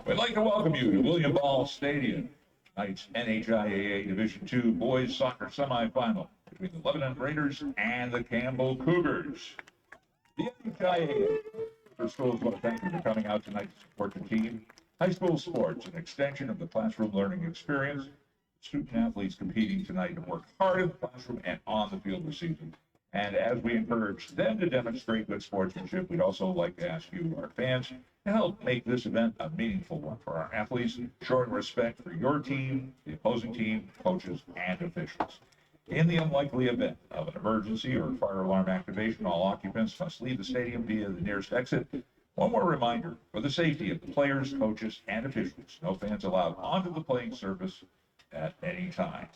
We'd like to welcome you to William Ball Stadium. Tonight's NHIAA Division II boys soccer semifinal between the Lebanon Raiders and the Campbell Cougars. The NHIAA for schools want to thank you for coming out tonight to support the team. High school sports, an extension of the classroom learning experience. Student athletes competing tonight have worked hard in the classroom and on the field this season. And as we encourage them to demonstrate good sportsmanship, we'd also like to ask you, our fans, to help make this event a meaningful one for our athletes, showing respect for your team, the opposing team, coaches, and officials. In the unlikely event of an emergency or fire alarm activation, all occupants must leave the stadium via the nearest exit. One more reminder, for the safety of the players, coaches, and officials, no fans allowed onto the playing surface at any time.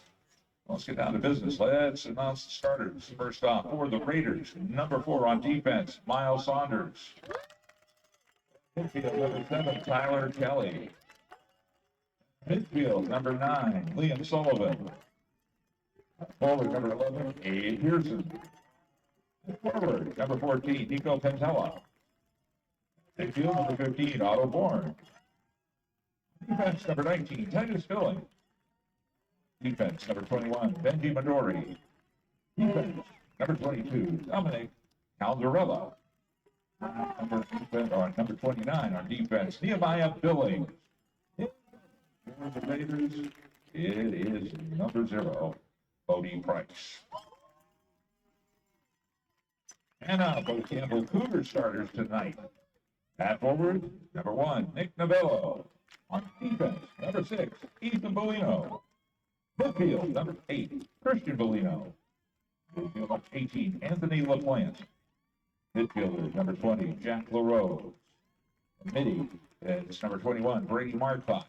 Let's get down to business. Let's announce the starters. First off, for the Raiders, number 4 on defense, Miles Saunders. Midfield, number 7, Tyler Kelly. Midfield, number 9, Liam Sullivan. Forward, number 11, Abe Pearson. Forward, number 14, Nico Pentella. Midfield, number 15, Otto Bourne. Defense, number 19, Titus Filling. Defense, number 21, Benji Midori. Defense, number 22, Dominic Caldarella. Number 29 on defense, Nehemiah Billings. For the Raiders, it is number 0, Bodie Price. And now for the Campbell Cougars starters tonight. At forward, number 1, Nick Novello. On defense, number 6, Ethan Bellino. Midfield, number 8, Christian Bellino. Midfield, number 18, Anthony LaPlante. Midfielder, number 20, Jack LaRose. Midi, it's number 21, Brady Marcotte.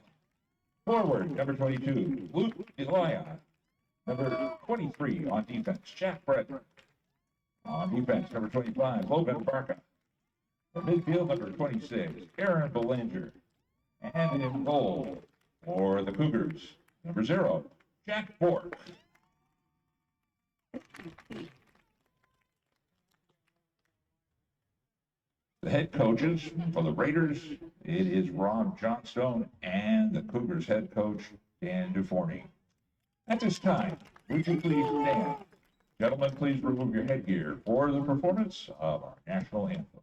Forward, number 22, Luke Elia. Number 23 on defense, Jack Bretton. On defense, number 25, Logan Barca. The midfield, number 26, Aaron Belanger. And in goal for the Cougars, number 0, Jack Bork. The head coaches for the Raiders, it is Rob Johnstone and the Cougars head coach, Dan Duforney. At this time, would you please stand? Gentlemen, please remove your headgear for the performance of our national anthem.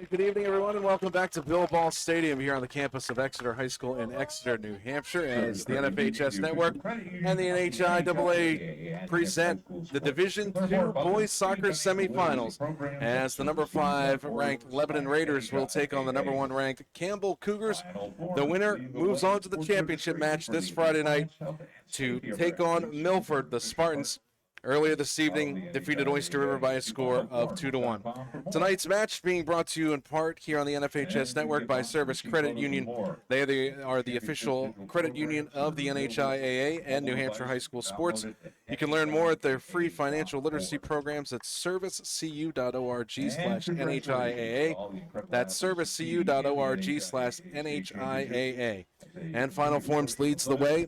Good evening, everyone, and welcome back to Bill Ball Stadium here on the campus of Exeter High School in Exeter, New Hampshire, as the NFHS Network and the NHIAA present the Division II Boys Soccer Semifinals, as the number 5 ranked Lebanon Raiders will take on the number 1 ranked Campbell Cougars. The winner moves on to the championship match this Friday night to take on Milford. The Spartans earlier this evening defeated Oyster River by a score of 2-1. Tonight's match being brought to you in part here on the NFHS Network by Service Credit Union. They are the official credit union of the NHIAA and New Hampshire High School Sports. You can learn more at their free financial literacy programs at servicecu.org/NHIAA. That's servicecu.org/NHIAA. And Final Forms leads the way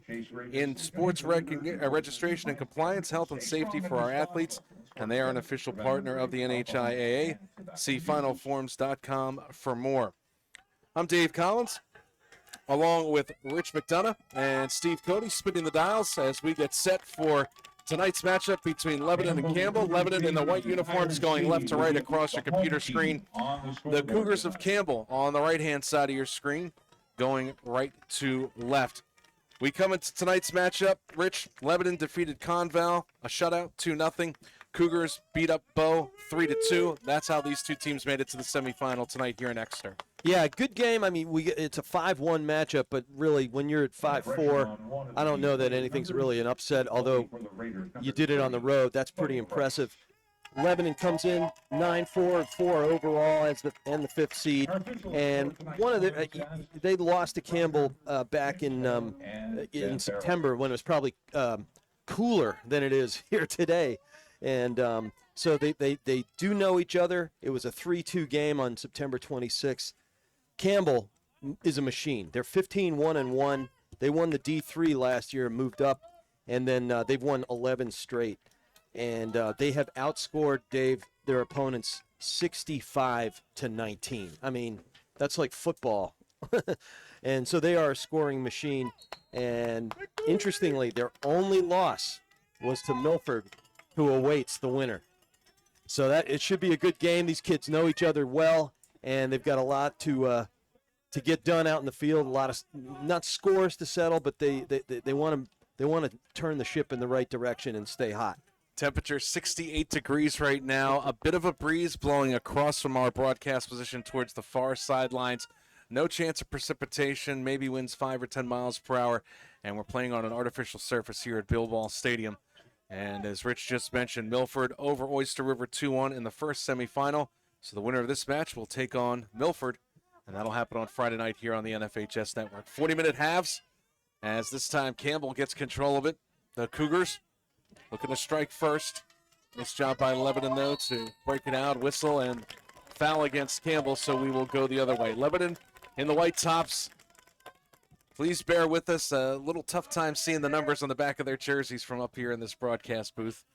in sports registration and compliance, health and safety for our athletes, and they are an official partner of the NHIAA. See finalforms.com for more. I'm Dave Collins, along with Rich McDonough and Steve Cody, spinning the dials as we get set for tonight's matchup between Lebanon and Campbell. Lebanon in the white uniforms going left to right across your computer screen. The Cougars of Campbell on the right-hand side of your screen going right to left. We come into tonight's matchup. Rich, Lebanon defeated Conval, a shutout, 2-0. Cougars beat up Bow 3-2. That's how these two teams made it to the semifinal tonight here in Exeter. Yeah, good game. I mean, it's a 5-1 matchup, but really, when you're at 5-4, I don't know that anything's really an upset, although you did it on the road. That's pretty impressive. Lebanon comes in 9-4-4 overall as the fifth seed, and they lost to Campbell back in September when it was probably cooler than it is here today, and so they do know each other. It was a 3-2 game on September 26th. Campbell is a machine. They're 15-1-1. They won the D3 last year and moved up, and then they've won 11 straight. And they have outscored, Dave, their opponents 65-19. I mean, that's like football. And so they are a scoring machine. And interestingly, their only loss was to Milford, who awaits the winner. So that it should be a good game. These kids know each other well, and they've got a lot to get done out in the field. A lot of not scores to settle, but they want to turn the ship in the right direction and stay hot. Temperature 68 degrees right now. A bit of a breeze blowing across from our broadcast position towards the far sidelines. No chance of precipitation, maybe winds 5 or 10 miles per hour. And we're playing on an artificial surface here at Bill Ball Stadium. And as Rich just mentioned, Milford over Oyster River 2-1 in the first semifinal. So the winner of this match will take on Milford. And that'll happen on Friday night here on the NFHS Network. 40-minute halves as this time Campbell gets control of it. The Cougars looking to strike first. Nice job by Lebanon, though, to break it out, whistle, and foul against Campbell, so we will go the other way. Lebanon in the white tops. Please bear with us. A little tough time seeing the numbers on the back of their jerseys from up here in this broadcast booth.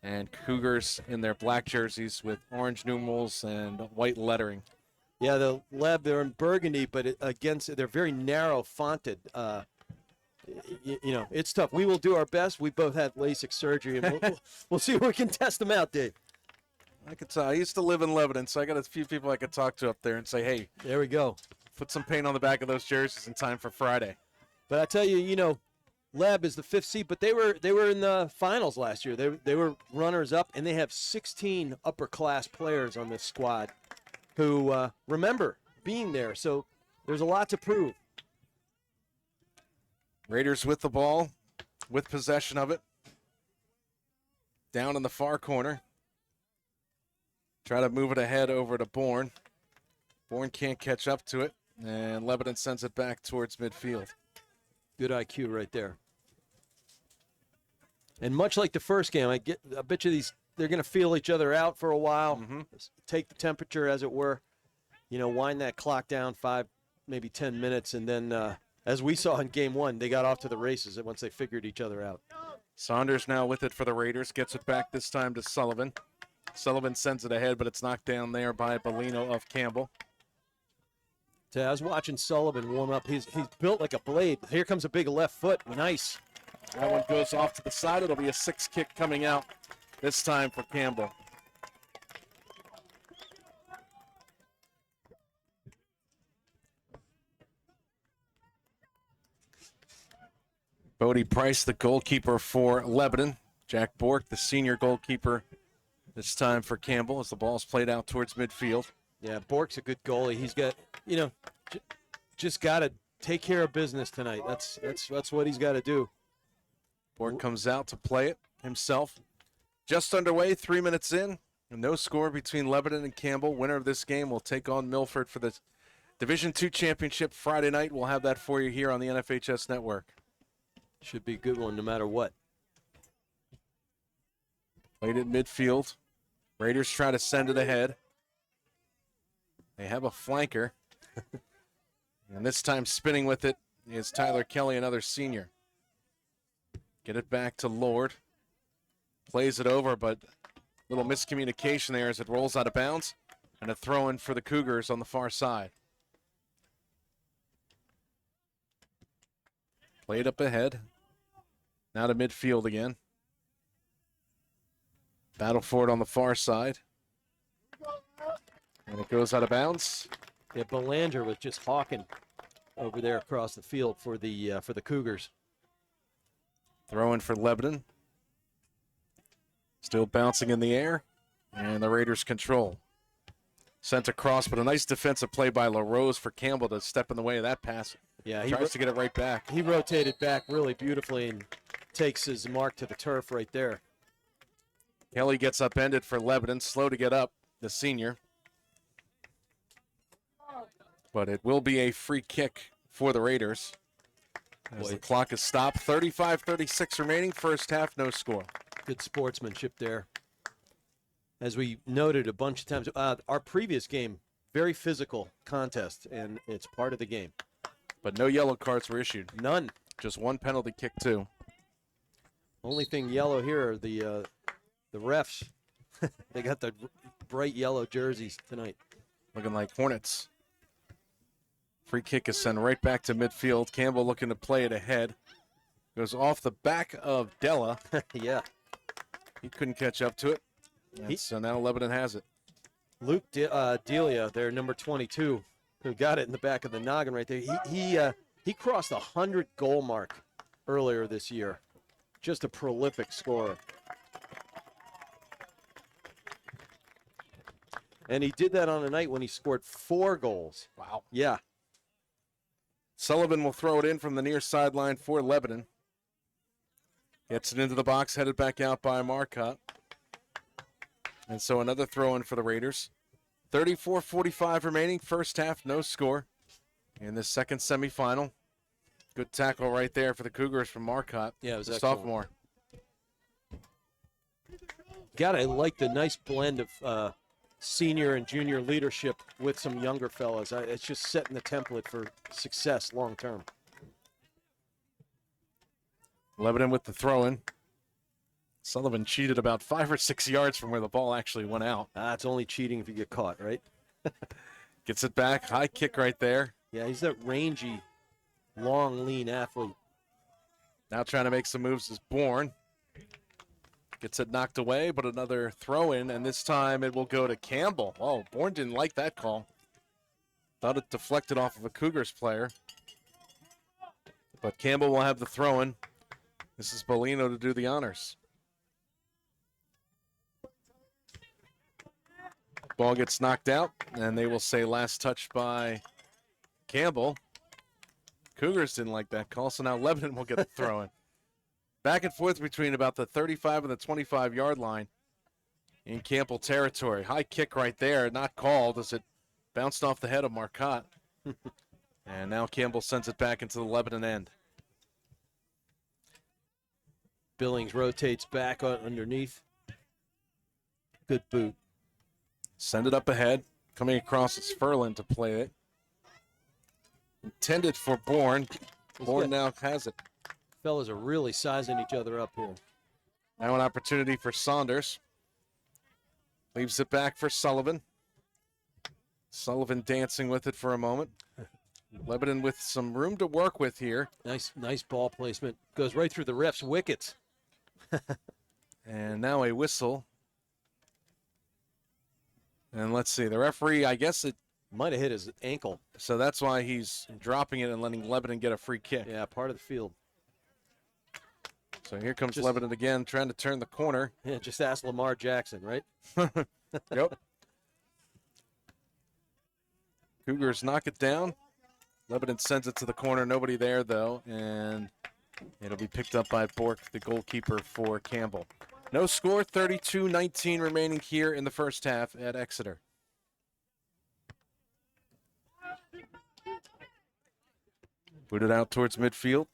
And Cougars in their black jerseys with orange numerals and white lettering. Yeah, the Leb, they're in burgundy, but they're very narrow fonted. It's tough. We will do our best. We both had LASIK surgery, and we'll see if we can test them out, Dave. I could tell. I used to live in Lebanon, so I got a few people I could talk to up there and say, hey, there we go. Put some paint on the back of those jerseys in time for Friday. But I tell you, Leb is the fifth seed, but they were in the finals last year. They were runners up, and they have 16 upper class players on this squad who remember being there. So there's a lot to prove. Raiders with the ball, with possession of it. Down in the far corner. Try to move it ahead over to Bourne. Bourne can't catch up to it, and Lebanon sends it back towards midfield. Good IQ right there. And much like the first game, I bet you they're going to feel each other out for a while, take the temperature, as it were, wind that clock down 5, maybe 10 minutes, and then as we saw in game one, they got off to the races once they figured each other out. Saunders now with it for the Raiders. Gets it back this time to Sullivan. Sullivan sends it ahead, but it's knocked down there by Bellino of Campbell. So I was watching Sullivan warm up. He's built like a blade. Here comes a big left foot. Nice. That one goes off to the side. It'll be a 6 kick coming out this time for Campbell. Bodie Price, the goalkeeper for Lebanon. Jack Bork, the senior goalkeeper this time for Campbell as the ball's played out towards midfield. Yeah, Bork's a good goalie. He's got, just got to take care of business tonight. That's what he's got to do. Bork comes out to play it himself. Just underway, 3 minutes in. No score between Lebanon and Campbell. Winner of this game will take on Milford for the Division II championship Friday night. We'll have that for you here on the NFHS Network. Should be a good one no matter what. Played at midfield. Raiders try to send it ahead. They have a flanker. And this time spinning with it is Tyler Kelly, another senior. Get it back to Lord. Plays it over, but a little miscommunication there as it rolls out of bounds. And a throw in for the Cougars on the far side. Played up ahead. Now to midfield again. Battle for it on the far side. And it goes out of bounds. Yeah, Belanger was just hawking over there across the field for the Cougars. Throw in for Lebanon. Still bouncing in the air. And the Raiders control. Sent across, but a nice defensive play by LaRose for Campbell to step in the way of that pass. Yeah, he tries to get it right back. He rotated back really beautifully and takes his mark to the turf right there. Kelly gets upended for Lebanon. Slow to get up, the senior. But it will be a free kick for the Raiders. As the clock is stopped. 35-36 remaining. First half, no score. Good sportsmanship there. As we noted a bunch of times, our previous game, very physical contest, and it's part of the game. But no yellow cards were issued. None. Just one penalty kick, too. Only thing yellow here are the refs. They got the bright yellow jerseys tonight. Looking like Hornets. Free kick is sent right back to midfield. Campbell looking to play it ahead. Goes off the back of Della. Yeah. He couldn't catch up to it. So now Lebanon has it. Luke Delia, their number 22, who got it in the back of the noggin right there. He crossed the 100-goal mark earlier this year. Just a prolific scorer. And he did that on a night when he scored 4 goals. Wow. Yeah. Sullivan will throw it in from the near sideline for Lebanon. Gets it into the box, headed back out by Marcotte. And so another throw in for the Raiders. 34-45 remaining. First half, no score. In the second semifinal. Good tackle right there for the Cougars from Marcotte. Yeah, it was a excellent. sophomore. God, I like the nice blend of senior and junior leadership with some younger fellas. It's just setting the template for success long term. Lebanon with the throw in. Sullivan cheated about 5 or 6 yards from where the ball actually went out. It's only cheating if you get caught, right? Gets it back. High kick right there. Yeah, he's that rangy, long, lean athlete. Now trying to make some moves is Bourne. Gets it knocked away, but another throw in, and this time it will go to Campbell. Oh, Bourne didn't like that call. Thought it deflected off of a Cougars player. But Campbell will have the throw in. This is Bolino to do the honors. Ball gets knocked out, and they will say last touch by Campbell. Cougars didn't like that call, so now Lebanon will get the throw in. Back and forth between about the 35 and the 25-yard line in Campbell territory. High kick right there, not called as it bounced off the head of Marcotte. And now Campbell sends it back into the Lebanon end. Billings rotates back underneath. Good boot. Send it up ahead. Coming across is Furlan to play it. Intended for Bourne. Bourne now has it. Fellas are really sizing each other up here. Now an opportunity for Saunders. Leaves it back for Sullivan. Sullivan dancing with it for a moment. Lebanon with some room to work with here. Nice ball placement. Goes right through the ref's wickets. And now a whistle. And let's see, the referee, I guess it might have hit his ankle. So that's why he's dropping it and letting Lebanon get a free kick. Yeah, part of the field. So here comes Lebanon again, trying to turn the corner. Yeah, just ask Lamar Jackson, right? Yep. Cougars knock it down. Lebanon sends it to the corner. Nobody there, though. And it'll be picked up by Bork, the goalkeeper for Campbell. No score, 32-19 remaining here in the first half at Exeter. Put it out towards midfield.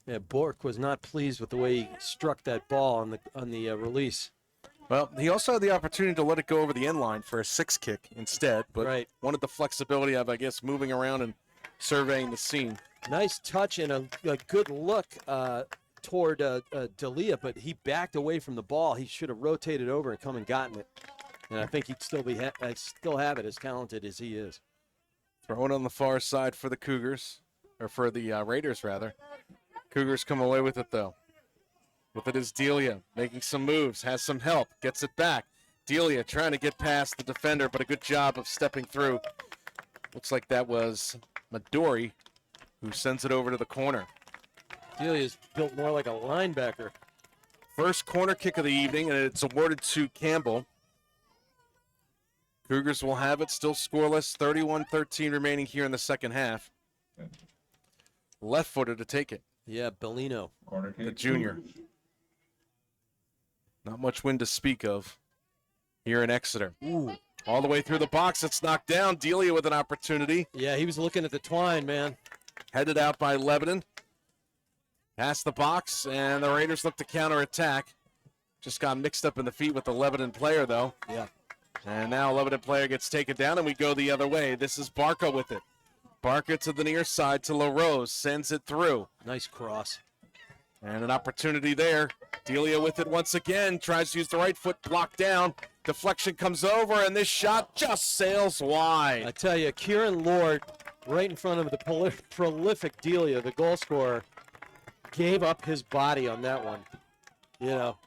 Yeah, Bork was not pleased with the way he struck that ball on the release. Well, he also had the opportunity to let it go over the end line for a 6 kick instead, but wanted the flexibility of, I guess, moving around and surveying the scene. Nice touch and a good look toward D'Elia, but he backed away from the ball. He should have rotated over and come and gotten it. And I think he'd still have it, as talented as he is. Throwing on the far side for the Cougars, or for the Raiders, rather. Cougars come away with it, though. With it is D'Elia, making some moves, has some help, gets it back. D'Elia trying to get past the defender, but a good job of stepping through. Looks like that was Midori, who sends it over to the corner. D'Elia's built more like a linebacker. First corner kick of the evening, and it's awarded to Campbell. Cougars will have it, still scoreless, 31-13 remaining here in the second half. Left-footer to take it. Yeah, Bellino. The junior. Not much wind to speak of here in Exeter. Ooh. All the way through the box, it's knocked down. D'Elia with an opportunity. Yeah, he was looking at the twine, man. Headed out by Lebanon. Past the box, and the Raiders look to counterattack. Just got mixed up in the feet with the Lebanon player, though. Yeah. And now Lebanon player gets taken down, and we go the other way. This is Barca with it. Barca to the near side to LaRose, sends it through. Nice cross. And an opportunity there. D'Elia with it once again, tries to use the right foot, blocked down. Deflection comes over, and this shot just sails wide. I tell you, Kieran Lord, right in front of the prolific D'Elia, the goal scorer, gave up his body on that one. You know,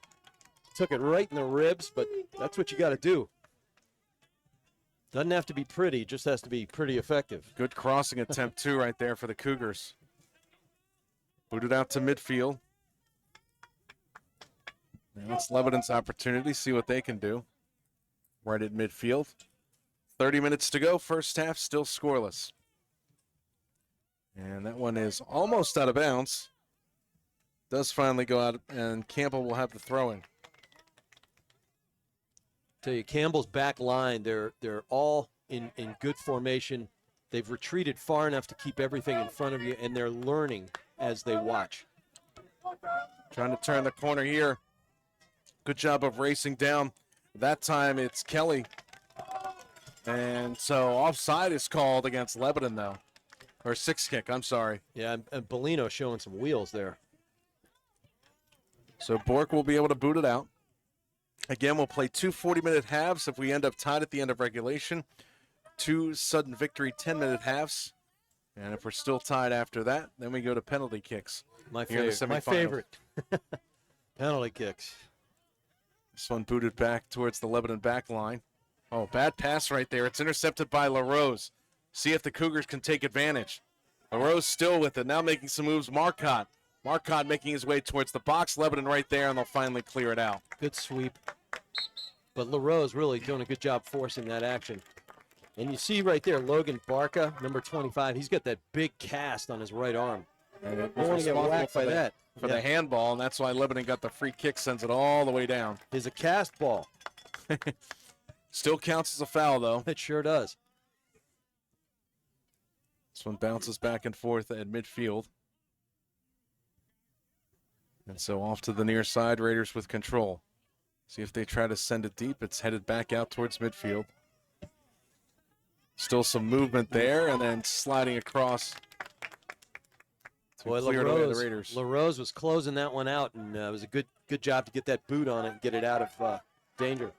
took it right in the ribs, but that's what you got to do. Doesn't have to be pretty, just has to be pretty effective. Good crossing attempt, too, right there for the Cougars. Booted out to midfield. Now it's Lebanon's opportunity, see what they can do. Right at midfield. 30 minutes to go, first half, still scoreless. And that one is almost out of bounds. Does finally go out, and Campbell will have the throw-in. Tell you, Campbell's back line, they're all in good formation. They've retreated far enough to keep everything in front of you, and they're learning as they watch. Trying to turn the corner here. Good job of racing down. That time it's Kelly. And so offside is called against Lebanon, though. Or six kick, I'm sorry. Yeah, and Bellino showing some wheels there. So Bork will be able to boot it out. Again, we'll play 2 40-minute halves if we end up tied at the end of regulation. 2 sudden victory 10-minute halves. And if we're still tied after that, then we go to penalty kicks. My favorite. Penalty kicks. This one booted back towards the Lebanon back line. Oh, bad pass right there. It's intercepted by LaRose. See if the Cougars can take advantage. LaRose still with it. Now making some moves. Marcotte making his way towards the box. Lebanon right there, and they'll finally clear it out. Good sweep. But LaRose really doing a good job forcing that action. And you see right there, Logan Barca, number 25, he's got that big cast on his right arm. And it Don't want to get whacked by that. For the handball, and that's why Lebanon got the free kick, sends it all the way down. It's a cast ball. Still counts as a foul, though. It sure does. This one bounces back and forth at midfield. And so off to the near side, Raiders with control. See if they try to send it deep. It's headed back out towards midfield. Still some movement there, and then sliding across to clear it away the Raiders. LaRose was closing that one out, and it was a good job to get that boot on it and get it out of danger.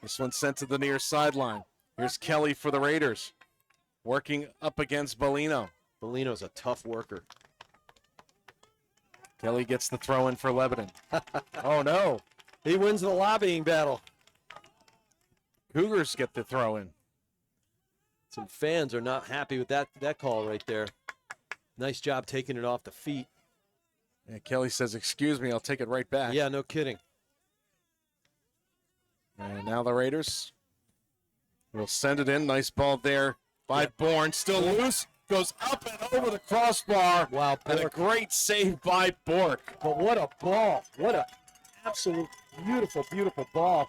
This one sent to the near sideline. Here's Kelly for the Raiders, working up against Bellino. Bellino's a tough worker. Kelly gets the throw in for Lebanon. Oh, no. He wins the lobbying battle. Cougars get the throw in. Some fans are not happy with that call right there. Nice job taking it off the feet. Yeah, Kelly says, "Excuse me, I'll take it right back." Yeah, no kidding. And now the Raiders will send it in. Nice ball there by Bourne. Still loose. Goes up and over the crossbar. Wow, and a great save by Bork. But what a ball. What a absolute beautiful, beautiful ball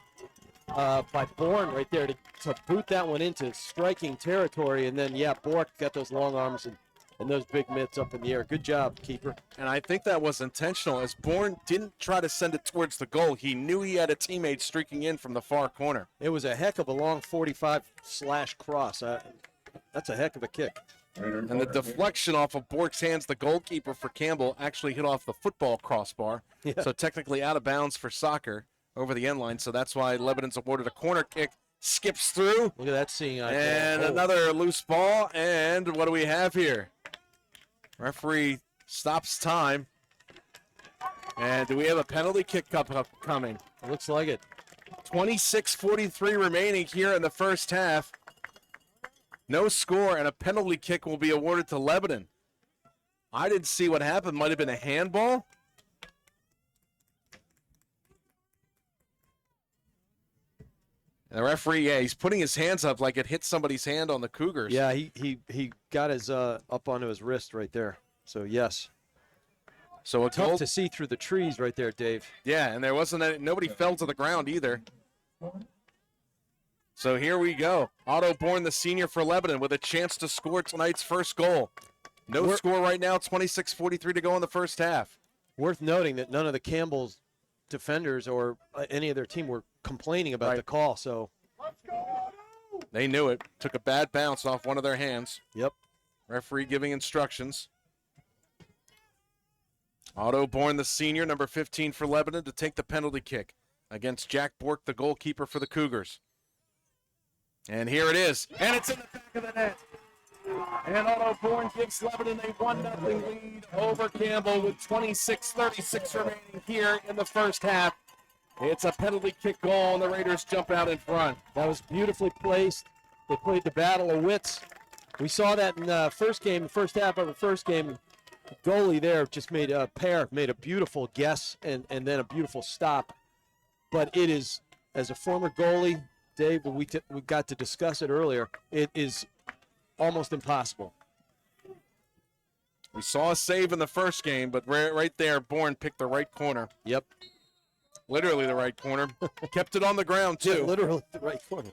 by Bourne right there to boot that one into striking territory. And then, yeah, Bork got those long arms and those big mitts up in the air. Good job, keeper. And I think that was intentional, as Bourne didn't try to send it towards the goal. He knew he had a teammate streaking in from the far corner. It was a heck of a long 45/cross. That's a heck of a kick. And the deflection off of Bork's hands, the goalkeeper for Campbell, actually hit off the football crossbar. Yeah. So technically out of bounds for soccer over the end line. So that's why Lebanon's awarded a corner kick. Skips through. Look at that seeing eye. And another loose ball. And what do we have here? Referee stops time. And do we have a penalty kick coming? Looks like it. 26:43 remaining here in the first half. No score, and a penalty kick will be awarded to Lebanon. I didn't see what happened. Might have been a handball. And the referee, yeah, he's putting his hands up like it hit somebody's hand on the Cougars. Yeah, he got his up onto his wrist right there. So yes. So a Tough goal to see through the trees right there, Dave. Yeah, and there wasn't any, nobody fell to the ground either. So here we go. Otto Bourne, the senior for Lebanon, with a chance to score tonight's first goal. No score right now, 26:43 to go in the first half. Worth noting that none of the Campbell's defenders or any of their team were complaining about the call. So they knew it. Took a bad bounce off one of their hands. Yep. Referee giving instructions. Otto Bourne, the senior, number 15 for Lebanon, to take the penalty kick against Jack Bork, the goalkeeper for the Cougars. And here it is. And it's in the back of the net. And Otto Bourne gives Lebanon a 1-0 lead over Campbell with 26:36 remaining here in the first half. It's a penalty kick goal, and the Raiders jump out in front. That was beautifully placed. They played the battle of wits. We saw that in the first half of the first game. The goalie there just made a beautiful guess and then a beautiful stop. But it is, as a former goalie, Dave, we got to discuss it earlier, it is almost impossible. We saw a save in the first game, but right there, Bourne picked the right corner. Yep. Literally the right corner. Kept it on the ground, too. Yeah, literally the right corner.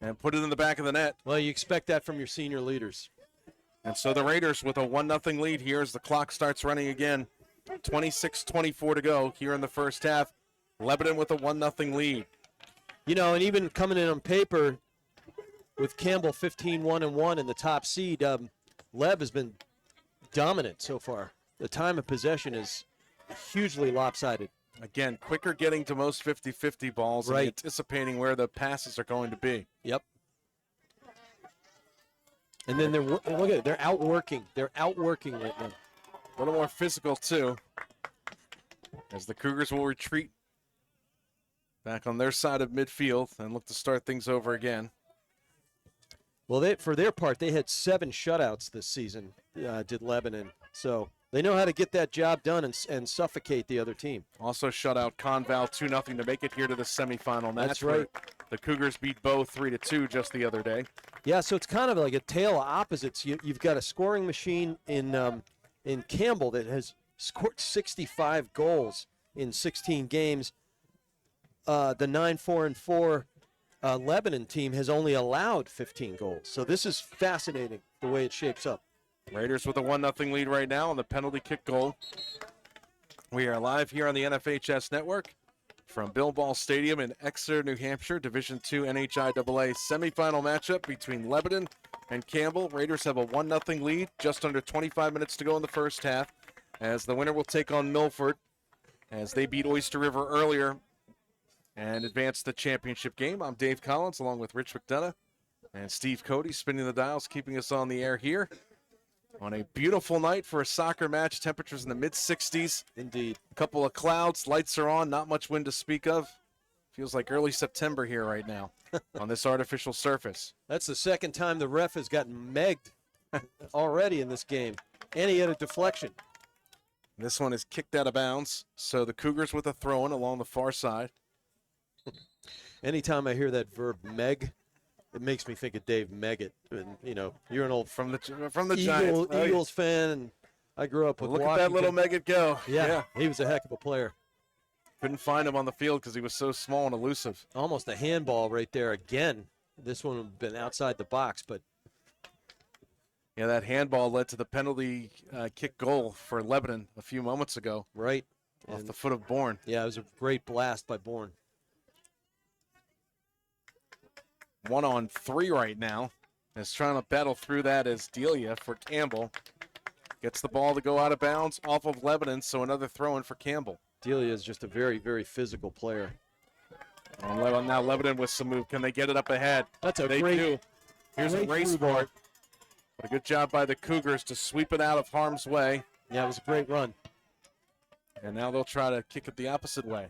And put it in the back of the net. Well, you expect that from your senior leaders. And so the Raiders with a 1-0 lead here as the clock starts running again. 26:24 to go here in the first half. Lebanon with a 1-0 lead. You know, and even coming in on paper with Campbell 15-1-1 in the top seed, Lev has been dominant so far. The time of possession is hugely lopsided. Again, quicker getting to most 50-50 balls and Right. anticipating where the passes are going to be. Yep. And then look at it, they're outworking. They're outworking right now. A little more physical, too, as the Cougars will retreat back on their side of midfield and look to start things over again. Well, for their part, they had 7 shutouts this season, did Lebanon. So they know how to get that job done and suffocate the other team. Also shut out Conval 2-0 to make it here to the semifinal match. That's right. The Cougars beat Bow 3-2 just the other day. Yeah, so it's kind of like a tale of opposites. You've got a scoring machine in Campbell that has scored 65 goals in 16 games. The 9-4-4 Lebanon team has only allowed 15 goals. So this is fascinating the way it shapes up. Raiders with a 1-0 lead right now on the penalty kick goal. We are live here on the NFHS Network from Bill Ball Stadium in Exeter, New Hampshire. Division II NHIAA semifinal matchup between Lebanon and Campbell. Raiders have a 1-0 lead, just under 25 minutes to go in the first half, as the winner will take on Milford as they beat Oyster River earlier and advance the championship game. I'm Dave Collins along with Rich McDonough and Steve Cody spinning the dials, keeping us on the air here on a beautiful night for a soccer match. Temperatures in the mid-60s. Indeed. A couple of clouds, lights are on, not much wind to speak of. Feels like early September here right now on this artificial surface. That's the second time the ref has gotten megged already in this game. And he had a deflection. This one is kicked out of bounds, so the Cougars with a throw-in along the far side. Anytime I hear that verb meg, it makes me think of Dave Meggett. And, you know, you're an old From the Giants. Oh, Eagles fan, and I grew up with look at that little Meggett go. Yeah, he was a heck of a player. Couldn't find him on the field because he was so small and elusive. Almost a handball right there again. This one would have been outside the box, but Yeah, that handball led to the penalty kick goal for Lebanon a few moments ago. right. Off And, the foot of Bourne. yeah, it was a great blast by Bourne. 1-on-3 right now. Is trying to battle through that as Delia for Campbell. Gets the ball to go out of bounds off of Lebanon, so another throw-in for Campbell. Delia is just a very, very physical player. And now Lebanon with some move. Can they get it up ahead? That's a They great do. Here's a great race through for ball. it. But a good job by the Cougars to sweep it out of harm's way. Yeah, it was a great run. And now they'll try to kick it the opposite way.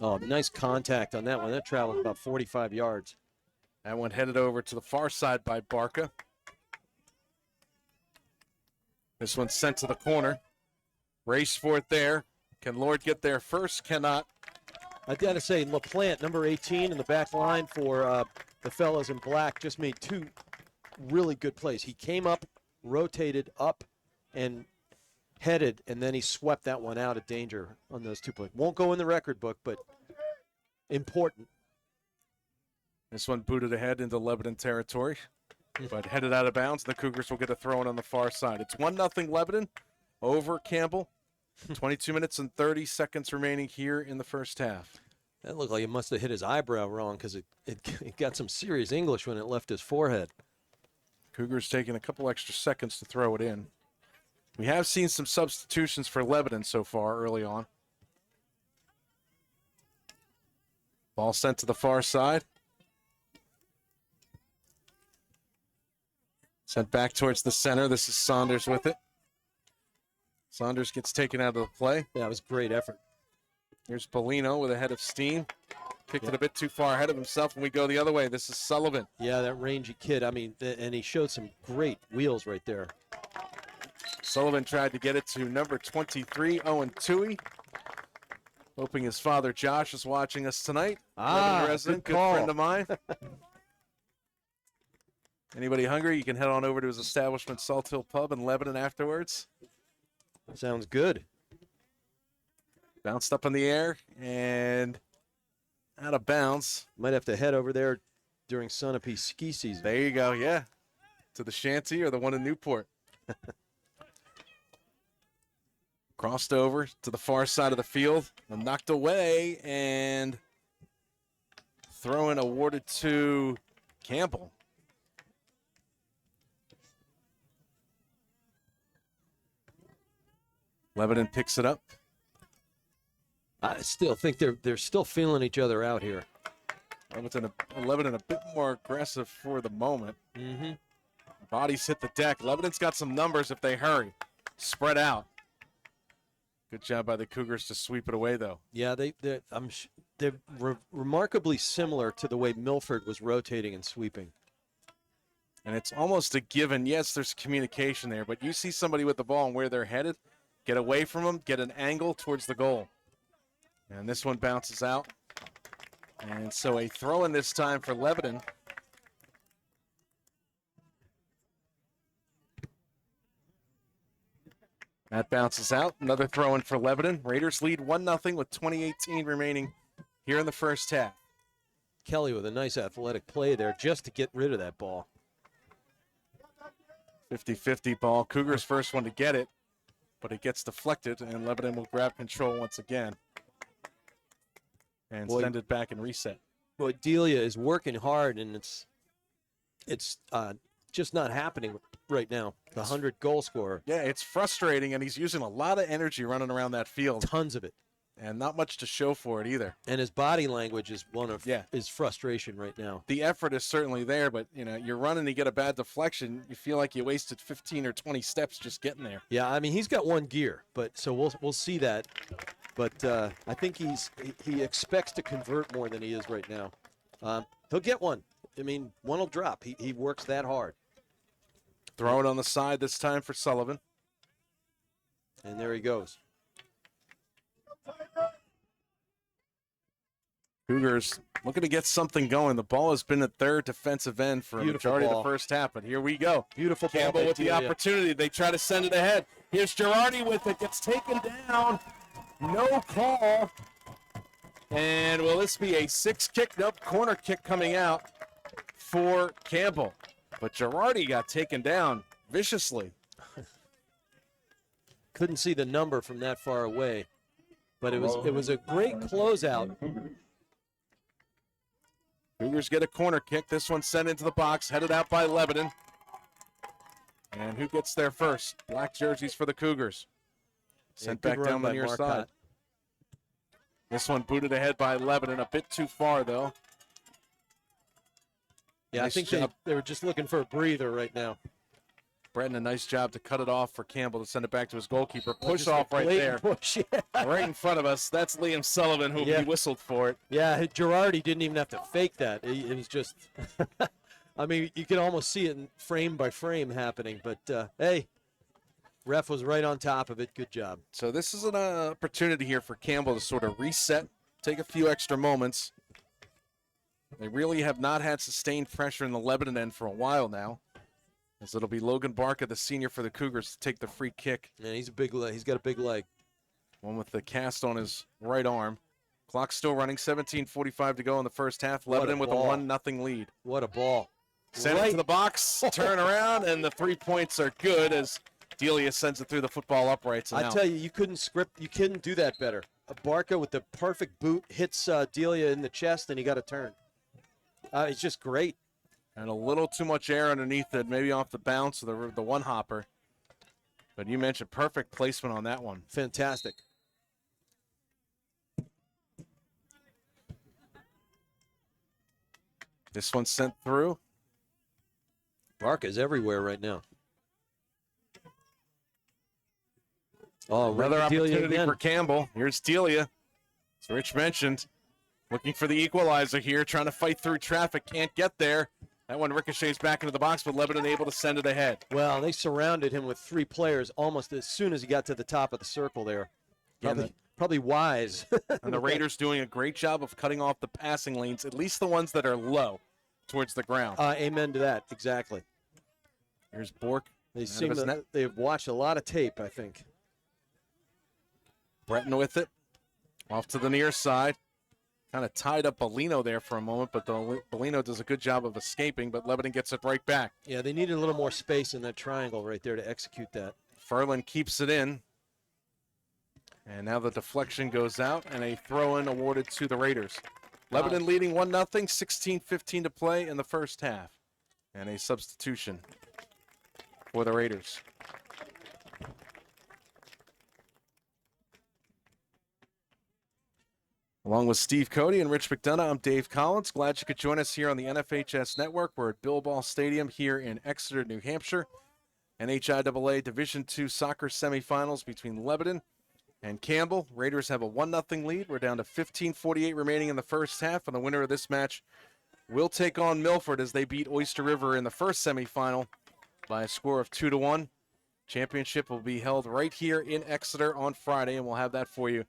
Oh, nice contact on that one. That traveled about 45 yards. That one headed over to the far side by Barca. This one's sent to the corner. Race for it there. Can Lord get there first? Cannot. I got to say, LaPlante, number 18 in the back line for the fellas in black, just made two really good plays. He came up, rotated up, and headed, and then he swept that one out of danger on those 2 plays. Won't go in the record book, but important. This one booted ahead into Lebanon territory, but headed out of bounds. The Cougars will get a throw-in on the far side. It's 1-0 Lebanon over Campbell. 22 minutes and 30 seconds remaining here in the first half. That looked like it must have hit his eyebrow wrong because it got some serious English when it left his forehead. Cougars taking a couple extra seconds to throw it in. We have seen some substitutions for Lebanon so far early on. Ball sent to the far side. Sent back towards the center. This is Saunders with it. Saunders gets taken out of the play. Yeah, it was a great effort. Here's Polino with a head of steam. Kicked it a bit too far ahead of himself, and we go the other way. This is Sullivan. Yeah, that rangy kid. I mean, and he showed some great wheels right there. Sullivan tried to get it to number 23, Owen Toohey. Hoping his father Josh is watching us tonight. Lebanon resident, good call. friend of mine. Anybody hungry, you can head on over to his establishment, Salt Hill Pub in Lebanon afterwards. Sounds good. Bounced up in the air and out of bounds. Might have to head over there during Sunapee ski season. There you go, yeah. To the Shanty or the one in Newport. Crossed over to the far side of the field. Knocked away and throw-in awarded to Campbell. Lebanon picks it up. I still think they're still feeling each other out here. Lebanon a bit more aggressive for the moment. Mm-hmm. Bodies hit the deck. Lebanon's got some numbers if they hurry. Spread out. Good job by the Cougars to sweep it away, though. Yeah, they're remarkably similar to the way Milford was rotating and sweeping. And it's almost a given. Yes, there's communication there, but you see somebody with the ball and where they're headed, get away from them, get an angle towards the goal. And this one bounces out. And so a throw-in this time for Lebanon. That bounces out. Another throw-in for Lebanon. Raiders lead 1-0 with 20:18 remaining here in the first half. Kelly with a nice athletic play there just to get rid of that ball. 50-50 ball. Cougars first one to get it, but it gets deflected, and Lebanon will grab control once again and send it back and reset. Boy, Delia is working hard, and it's just not happening right now. The 100-goal scorer. Yeah, it's frustrating, and he's using a lot of energy running around that field. Tons of it. And not much to show for it either. And his body language is one of his frustration right now. The effort is certainly there, but you're running, you get a bad deflection, you feel like you wasted 15 or 20 steps just getting there. Yeah, I mean he's got one gear, but so we'll see that. But I think he expects to convert more than he is right now. He'll get one. I mean, one will drop. He works that hard. Throw it on the side this time for Sullivan. And there he goes. Cougars looking to get something going. The ball has been at third defensive end for a majority of the first half, but here we go. Beautiful ball. Campbell with the opportunity. They try to send it ahead. Here's Girardi with it. Gets taken down. No call. And will this be a six-kick? Nope, corner kick coming out for Campbell. But Girardi got taken down viciously. Couldn't see the number from that far away, but it was a great closeout. Cougars get a corner kick. This one sent into the box, headed out by Lebanon. And who gets there first? Black jerseys for the Cougars. Sent back down the near side. This one booted ahead by Lebanon, a bit too far, though. Yeah, nice I think they were just looking for a breather right now. Breton, a nice job to cut it off for Campbell to send it back to his goalkeeper. Push off right there. Push, yeah. Right in front of us. That's Liam Sullivan, who he whistled for it. Yeah, Girardi didn't even have to fake that. It was just, I mean, you can almost see it frame by frame happening. But, hey, ref was right on top of it. Good job. So this is an opportunity here for Campbell to sort of reset, take a few extra moments. They really have not had sustained pressure in the Lebanon end for a while now. As it'll be Logan Barca, the senior for the Cougars, to take the free kick. Man, he's got a big leg. One with the cast on his right arm. Clock's still running, 17:45 to go in the first half. Lebanon with a 1-0 lead. What a ball. Send it to the box, turn around, and the 3 points are good as Delia sends it through the football uprights. I tell you, you couldn't do that better. Barca with the perfect boot hits Delia in the chest, and he got a turn. It's just great. And a little too much air underneath it, maybe off the bounce of the one-hopper. But you mentioned perfect placement on that one. Fantastic. This one sent through. Barca's everywhere right now. Oh, another opportunity for Campbell. Here's Delia. As Rich mentioned, looking for the equalizer here, trying to fight through traffic, can't get there. That one ricochets back into the box, but Lebanon able to send it ahead. Well, they surrounded him with 3 players almost as soon as he got to the top of the circle there. Probably wise. And the Raiders doing a great job of cutting off the passing lanes, at least the ones that are low towards the ground. Amen to that, exactly. Here's Bork. They've watched a lot of tape, I think. Breton with it. Off to the near side. Kind of tied up Bellino there for a moment, but Bellino does a good job of escaping, but Lebanon gets it right back. Yeah, they needed a little more space in that triangle right there to execute that. Furlan keeps it in. And now the deflection goes out, and a throw-in awarded to the Raiders. Lebanon leading 1-0, 16:15 to play in the first half. And a substitution for the Raiders. Along with Steve Cody and Rich McDonough, I'm Dave Collins. Glad you could join us here on the NFHS Network. We're at Bill Ball Stadium here in Exeter, New Hampshire. NHIAA Division II soccer semifinals between Lebanon and Campbell. Raiders have a 1-0 lead. We're down to 15:48 remaining in the first half, and the winner of this match will take on Milford as they beat Oyster River in the first semifinal by a score of 2-1. Championship will be held right here in Exeter on Friday, and we'll have that for you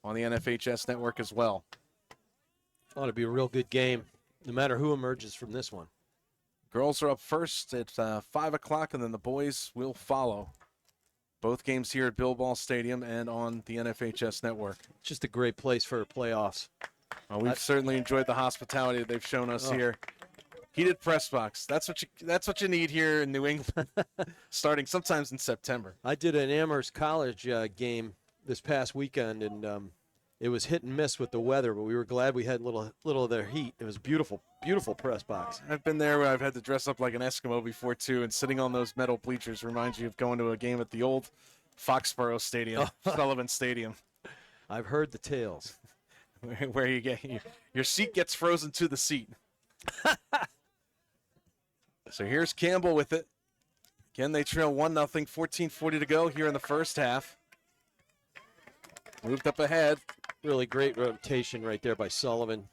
on the NFHS Network as well. Ought to be a real good game, no matter who emerges from this one. Girls are up first at 5 o'clock, and then the boys will follow. Both games here at Bill Ball Stadium and on the NFHS Network. Just a great place for playoffs. Well, we've certainly enjoyed the hospitality that they've shown us here. Heated press box. That's what you need here in New England, starting sometimes in September. I did an Amherst College game this past weekend, and it was hit and miss with the weather, but we were glad we had a little of their heat. It was beautiful, beautiful press box. I've been there where I've had to dress up like an Eskimo before, too, and sitting on those metal bleachers reminds you of going to a game at the old Foxborough Stadium, Sullivan Stadium. I've heard the tales. Where you get your seat gets frozen to the seat. So here's Campbell with it. Again, they trail 1-0, 14:40 to go here in the first half. Moved up ahead. Really great rotation right there by Sullivan.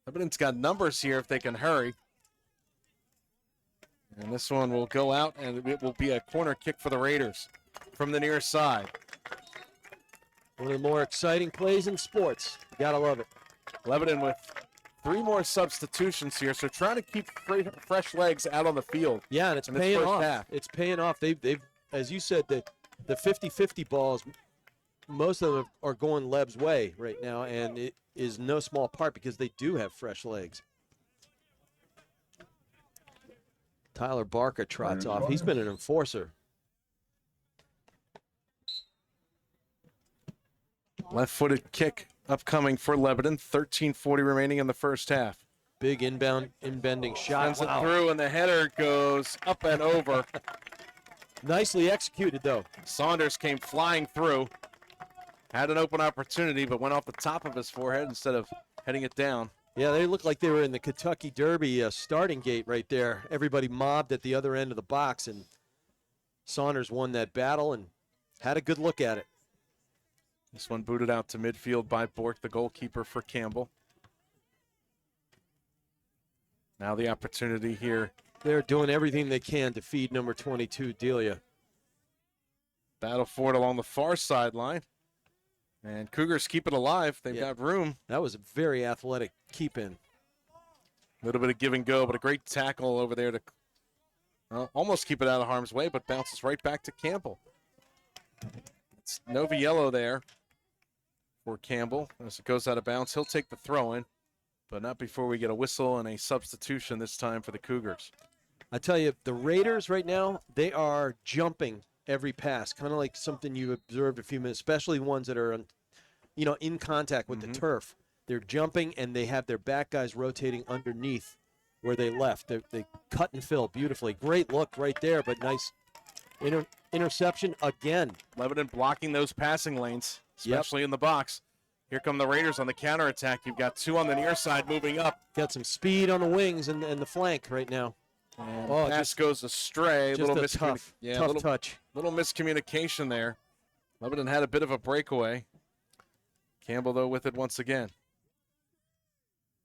Lebanon's got numbers here if they can hurry. And this one will go out, and it will be a corner kick for the Raiders from the near side. One of the more exciting plays in sports. You gotta love it. Lebanon with 3 more substitutions here, so trying to keep fresh legs out on the field. Yeah, and it's paying off. It's paying off. They've, as you said, the 50-50 balls, most of them are going Leb's way right now, and it is no small part because they do have fresh legs. Tyler Barker trots off. He's been an enforcer. Left-footed kick upcoming for Lebanon. 13:40 remaining in the first half. Big in-bending shot. Sends it through, and the header goes up and over. Nicely executed, though. Saunders came flying through. Had an open opportunity, but went off the top of his forehead instead of heading it down. Yeah, they looked like they were in the Kentucky Derby starting gate right there. Everybody mobbed at the other end of the box, and Saunders won that battle and had a good look at it. This one booted out to midfield by Bork, the goalkeeper for Campbell. Now the opportunity here. They're doing everything they can to feed number 22, Delia. Battle for it along the far sideline. And Cougars keep it alive. They've got room. That was a very athletic keep-in. A little bit of give and go, but a great tackle over there to almost keep it out of harm's way, but bounces right back to Campbell. It's Noviello there for Campbell. As it goes out of bounds, he'll take the throw-in, but not before we get a whistle and a substitution this time for the Cougars. I tell you, the Raiders right now, they are jumping every pass, kind of like something you observed a few minutes, especially ones that are, in contact with the turf. They're jumping, and they have their back guys rotating underneath where they left. They cut and fill beautifully. Great look right there, but nice interception again. Lebanon blocking those passing lanes, especially in the box. Here come the Raiders on the counterattack. You've got two on the near side moving up. Got some speed on the wings and the flank right now. And pass goes astray. Just a tough touch. Little miscommunication there. Lebanon had a bit of a breakaway. Campbell, though, with it once again.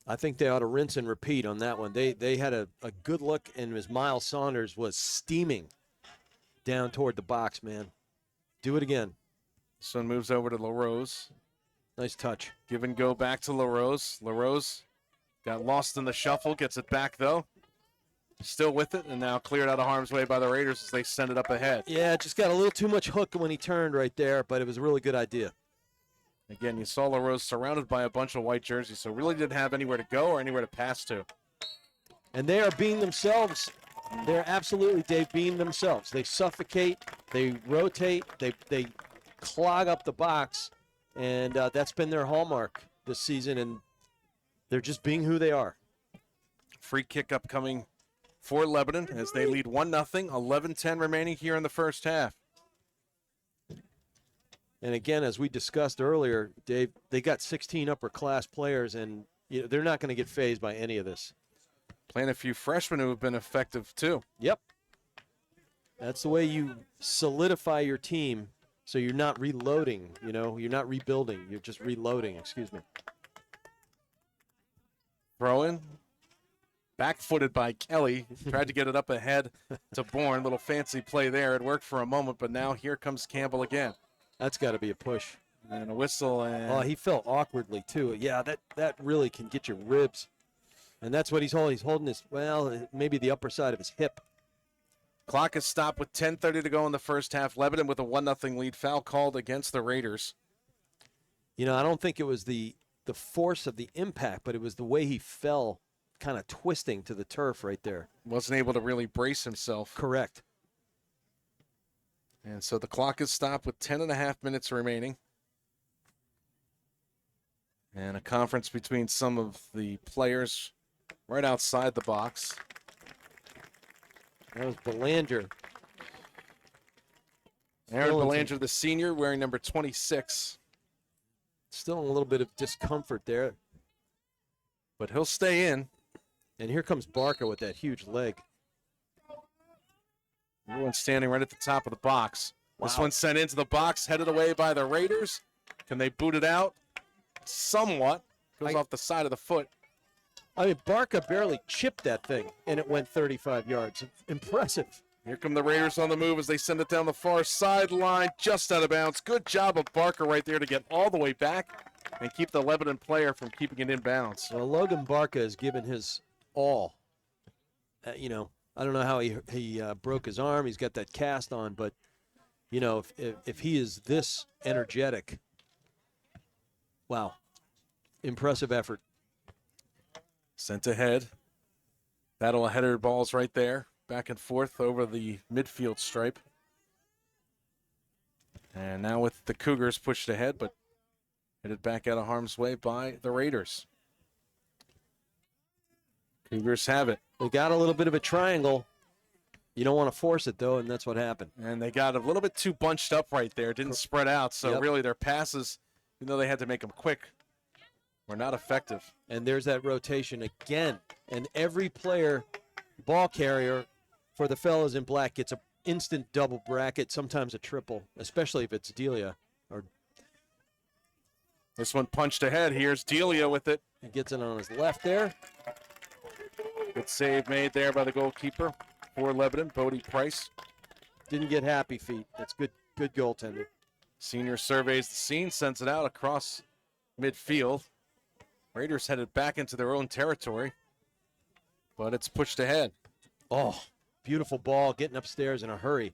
I think they ought to rinse and repeat on that one. They had a good look, and as Miles Saunders was steaming down toward the box, man. Do it again. This one moves over to LaRose. Nice touch. Give and go back to LaRose. LaRose got lost in the shuffle, gets it back, though. Still with it, and now cleared out of harm's way by the Raiders as they send it up ahead. Yeah, just got a little too much hook when he turned right there, but it was a really good idea. Again, you saw LaRose surrounded by a bunch of white jerseys, so really didn't have anywhere to go or anywhere to pass to. And they are being themselves. They're absolutely, Dave, being themselves. They suffocate, they rotate, they clog up the box, and that's been their hallmark this season, and they're just being who they are. Free kick upcoming for Lebanon as they lead 1-0, 11-10 remaining here in the first half. And again, as we discussed earlier, Dave, they got 16 upper-class players, and they're not going to get fazed by any of this. Playing a few freshmen who have been effective, too. Yep. That's the way you solidify your team so you're not reloading, You're not rebuilding. You're just reloading, excuse me. Throw in. Back-footed by Kelly. Tried to get it up ahead to Bourne. Little fancy play there. It worked for a moment, but now here comes Campbell again. That's got to be a push. And a whistle. And oh, he fell awkwardly, too. Yeah, that really can get your ribs. And that's what he's holding. He's holding his, maybe the upper side of his hip. Clock is stopped with 10:30 to go in the first half. Lebanon with a 1-0 lead. Foul called against the Raiders. I don't think it was the force of the impact, but it was the way he fell, kind of twisting to the turf right there. Wasn't able to really brace himself. Correct. And so the clock is stopped with 10.5 minutes remaining. And a conference between some of the players right outside the box. That was Belanger. Aaron Belanger, the senior, wearing number 26. Still a little bit of discomfort there. But he'll stay in. And here comes Barker with that huge leg. Everyone's standing right at the top of the box. Wow. This one's sent into the box, headed away by the Raiders. Can they boot it out? Somewhat. Goes off the side of the foot. I mean, Barker barely chipped that thing, and it went 35 yards. Impressive. Here come the Raiders on the move as they send it down the far sideline, just out of bounds. Good job of Barker right there to get all the way back and keep the Lebanon player from keeping it in bounds. Well, Logan Barker has given his all. I don't know how he broke his arm. He's got that cast on, but, if he is this energetic, wow, impressive effort. Sent ahead. Battle of header balls right there. Back and forth over the midfield stripe. And now with the Cougars pushed ahead, but headed back out of harm's way by the Raiders. Cougars have it. They got a little bit of a triangle. You don't want to force it, though, and that's what happened. And they got a little bit too bunched up right there. Didn't spread out, so Yep. really their passes, even though they had to make them quick, were not effective. And there's that rotation again. And every player, ball carrier for the fellas in black gets an instant double bracket, sometimes a triple, especially if it's Delia. Or This one punched ahead. Here's Delia with it. he gets it on his left there. Good save made there by the goalkeeper for Lebanon, Bodie Price. Didn't get happy feet. That's good goaltending. Senior surveys the scene, sends it out across midfield. Raiders headed back into their own territory, but it's pushed ahead. Oh, beautiful ball, getting upstairs in a hurry.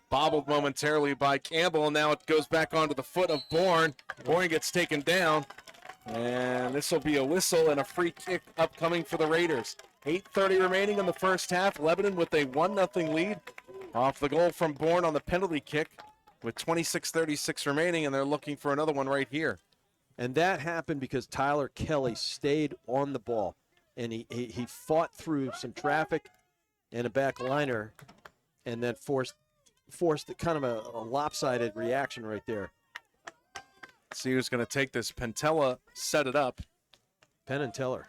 Bobbled momentarily by Campbell, and now it goes back onto the foot of Bourne. Bourne gets taken down, and this will be a whistle and a free kick upcoming for the Raiders. 8:30 remaining in the first half. Lebanon with a 1-0 lead off the goal from Bourne on the penalty kick with 26:36 remaining, and they're looking for another one right here. And that happened because Tyler Kelly stayed on the ball, and he fought through some traffic and a back liner, and then forced kind of a lopsided reaction right there. See who's going to take this. Pentella set it up Penn and Teller.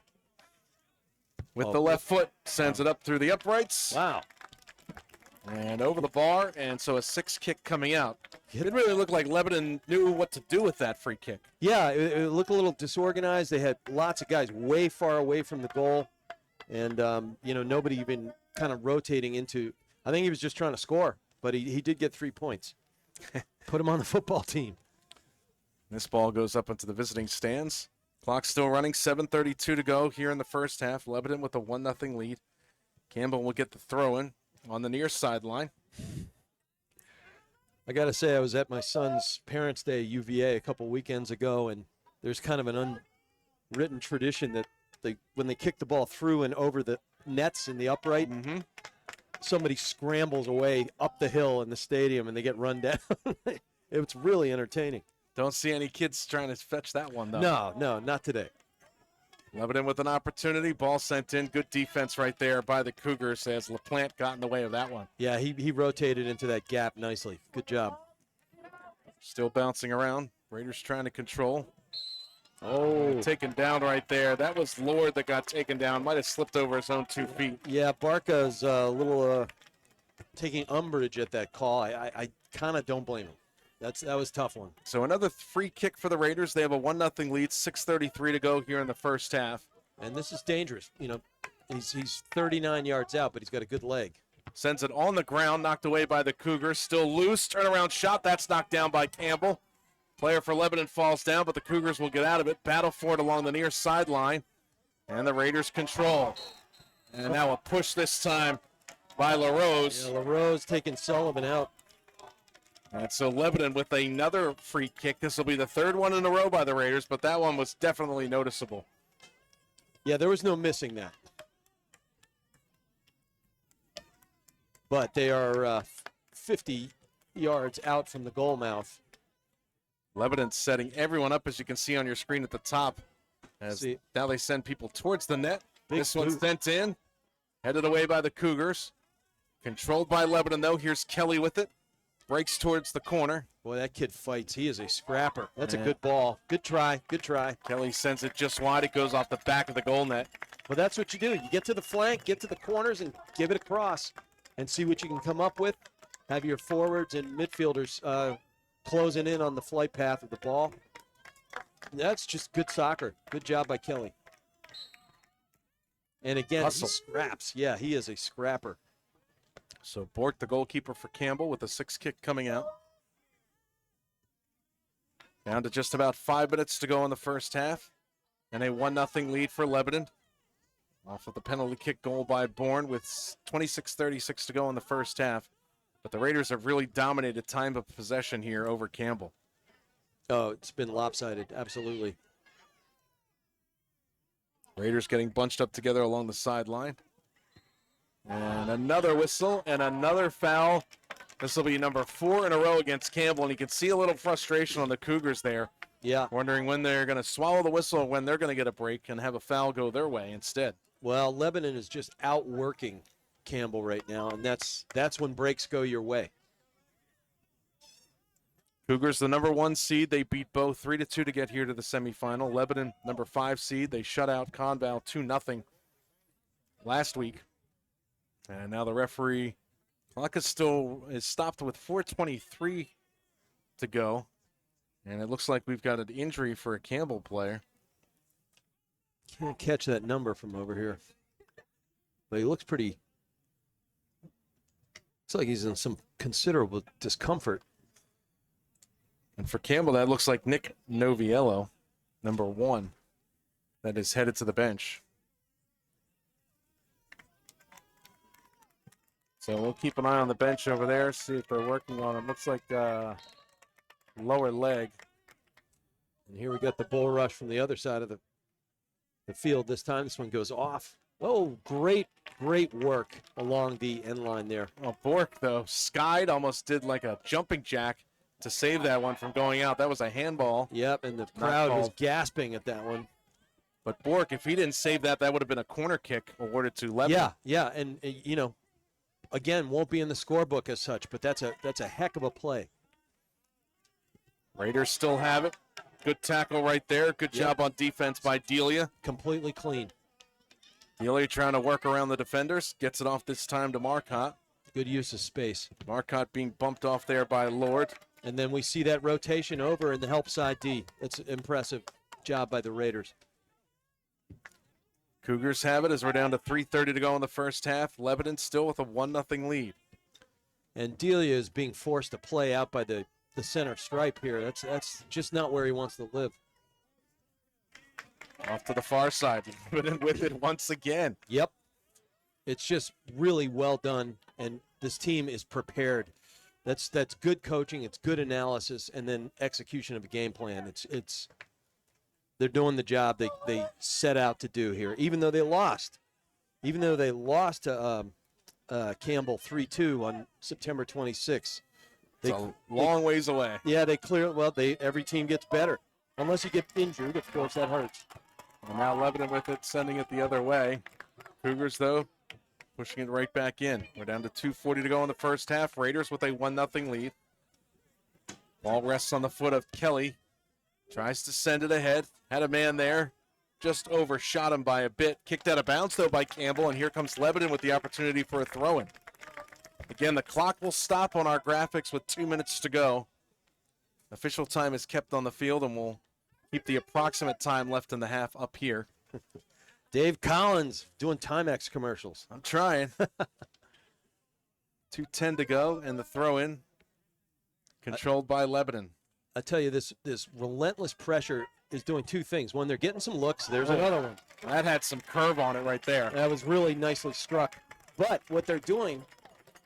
with the left foot, sends it up through the uprights. Wow. And over the bar, and so a 6 kick coming out. It really looked like Lebanon knew what to do with that free kick. Yeah, it looked a little disorganized. They had lots of guys way far away from the goal, and nobody even kind of rotating into. I think he was just trying to score, but he did get 3 points. Put him on the football team. This ball goes up into the visiting stands. Clock still running, 7:32 to go here in the first half. Lebanon with a 1-0 lead. Campbell will get the throw in on the near sideline. I got to say, I was at my son's Parents' Day at UVA a couple weekends ago, and there's kind of an unwritten tradition that when they kick the ball through and over the nets in the upright, somebody scrambles away up the hill in the stadium, and they get run down. It's really entertaining. Don't see any kids trying to fetch that one, though. No, not today. Lebanon with an opportunity. Ball sent in. Good defense right there by the Cougars as LaPlante got in the way of that one. Yeah, he rotated into that gap nicely. Good job. Still bouncing around. Raiders trying to control. Oh, Taken down right there. That was Lord that got taken down. Might have slipped over his own 2 feet. yeah, Barca's a little taking umbrage at that call. I kind of don't blame him. That was a tough one. So another free kick for the Raiders. They have a 1-0 lead. 6:33 to go here in the first half. And this is dangerous. He's 39 yards out, but he's got a good leg. Sends it on the ground, knocked away by the Cougars. Still loose. Turnaround shot. That's knocked down by Campbell. Player for Lebanon falls down, but the Cougars will get out of it. Battle for it along the near sideline. And the Raiders control. And now a push this time by LaRose. Yeah, LaRose taking Sullivan out. And so Lebanon with another free kick. This will be the third one in a row by the Raiders, but that one was definitely noticeable. Yeah, there was no missing that. But they are 50 yards out from the goal mouth. Lebanon setting everyone up, as you can see on your screen at the top. As now they send people towards the net. This one's sent in. Headed away by the Cougars. Controlled by Lebanon, though. Here's Kelly with it. Breaks towards the corner. Boy, that kid fights. He is a scrapper. That's a good ball. Good try. Good try. Kelly sends it just wide. It goes off the back of the goal net. Well, that's what you do. You get to the flank, get to the corners, and give it across and see what you can come up with. Have your forwards and midfielders closing in on the flight path of the ball. That's just good soccer. Good job by Kelly. And again, he scraps. Yeah, he is a scrapper. So Bork, the goalkeeper for Campbell, with a 6 kick coming out. Down to just about 5 minutes to go in the first half. And a 1-0 lead for Lebanon. Off of the penalty kick goal by Bourne with 26:36 to go in the first half. But the Raiders have really dominated time of possession here over Campbell. Oh, it's been lopsided. Absolutely. Raiders getting bunched up together along the sideline. And another whistle and another foul. This will be number 4 in a row against Campbell, and you can see a little frustration on the Cougars there. Yeah. Wondering when they're going to swallow the whistle, when they're going to get a break and have a foul go their way instead. Well, Lebanon is just outworking Campbell right now, and that's when breaks go your way. Cougars, the number 1 seed. They beat Bow 3-2 to get here to the semifinal. Lebanon, number 5 seed. They shut out Conval 2-0 last week. And now the referee, clock is stopped with 4:23 to go. And it looks like we've got an injury for a Campbell player. Can't catch that number from over here. But he looks pretty. Looks like he's in some considerable discomfort. And for Campbell, that looks like Nick Noviello, number 1, that is headed to the bench. So we'll keep an eye on the bench over there, see if they're working on it. Looks like lower leg. And here we got the bull rush from the other side of the field this time. This one goes off. Oh, great work along the end line there. Oh, Bork, though, skied, almost did like a jumping jack to save that one from going out. That was a handball. Yep, and the crowd was gasping at that one. But Bork, if he didn't save that, that would have been a corner kick awarded to Lebanon. Yeah, and again, won't be in the scorebook as such, but that's a heck of a play. Raiders still have it. Good tackle right there. Good job on defense by Delia. Completely clean. Delia trying to work around the defenders. Gets it off this time to Marcotte. Good use of space. Marcotte being bumped off there by Lord. And then we see that rotation over in the help side D. It's impressive job by the Raiders. Cougars have it as we're down to 3:30 to go in the first half. Lebanon still with a 1-0 lead. And Delia is being forced to play out by the center stripe here. That's just not where he wants to live. Off to the far side. Lebanon with it once again. Yep. It's just really well done, and this team is prepared. That's good coaching. It's good analysis, and then execution of a game plan. They're doing the job they set out to do here, even though they lost. Even though they lost to Campbell 3-2 on September 26th. It's a long ways away. Yeah, every team gets better. Unless you get injured, of course, that hurts. And now Lebanon with it, sending it the other way. Cougars, though, pushing it right back in. We're down to 2:40 to go in the first half. Raiders with a 1-0 lead. Ball rests on the foot of Kelly. Tries to send it ahead. Had a man there. Just overshot him by a bit. Kicked out of bounds, though, by Campbell. And here comes Lebanon with the opportunity for a throw-in. Again, the clock will stop on our graphics with 2 minutes to go. Official time is kept on the field, and we'll keep the approximate time left in the half up here. Dave Collins doing Timex commercials. I'm trying. 2:10 to go, and the throw-in controlled by Lebanon. I tell you, this relentless pressure is doing two things. One, they're getting some looks. There's another one. That had some curve on it right there. That was really nicely struck. But what they're doing,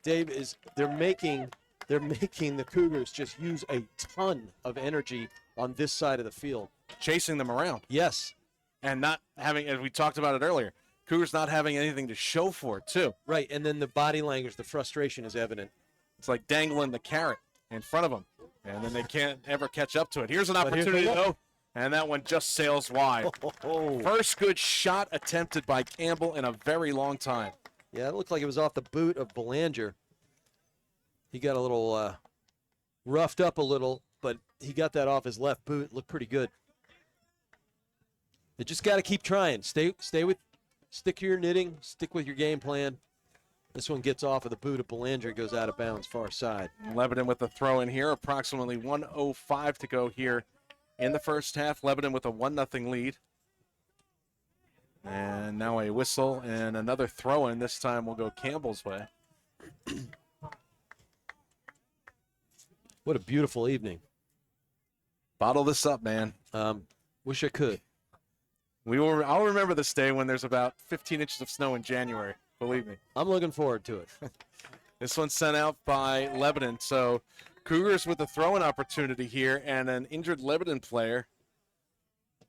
Dave, is they're making the Cougars just use a ton of energy on this side of the field. Chasing them around. Yes. And not having, as we talked about it earlier, Cougars not having anything to show for it, too. Right, and then the body language, the frustration is evident. It's like dangling the carrot in front of them, and then they can't ever catch up to it. Here's an opportunity, though, and that one just sails wide. First good shot attempted by Campbell in a very long time. Yeah, it looked like it was off the boot of Belanger. He got a little roughed up a little, but he got that off his left boot. It looked pretty good. You just got to keep trying. Stick to your knitting. Stick with your game plan. This one gets off of the boot of Belanger, goes out of bounds, far side. Lebanon with the throw in here. Approximately 1:05 to go here in the first half. Lebanon with a 1-0 lead. And now a whistle and another throw in. This time will go Campbell's way. What a beautiful evening. Bottle this up, man. Wish I could. I'll remember this day when there's about 15 inches of snow in January. Believe me. I'm looking forward to it. This one's sent out by Lebanon. So Cougars with a throw-in opportunity here and an injured Lebanon player.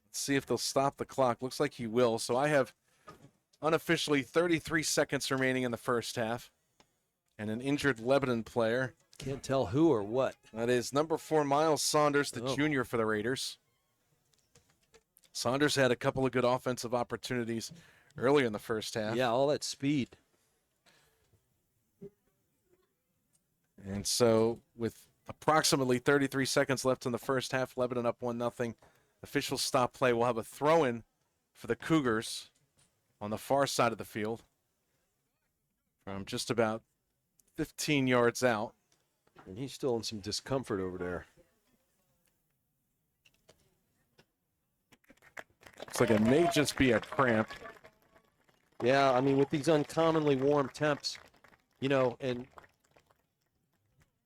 Let's see if they'll stop the clock. Looks like he will. So I have unofficially 33 seconds remaining in the first half. And an injured Lebanon player. Can't tell who or what. That is number 4, Miles Saunders, the junior for the Raiders. Saunders had a couple of good offensive opportunities earlier in the first half. Yeah, all that speed. And so with approximately 33 seconds left in the first half, Lebanon up 1-0. Officials stop play. We'll have a throw-in for the Cougars on the far side of the field from just about 15 yards out. And he's still in some discomfort over there. Looks like it may just be a cramp. Yeah, I mean, with these uncommonly warm temps, you know, and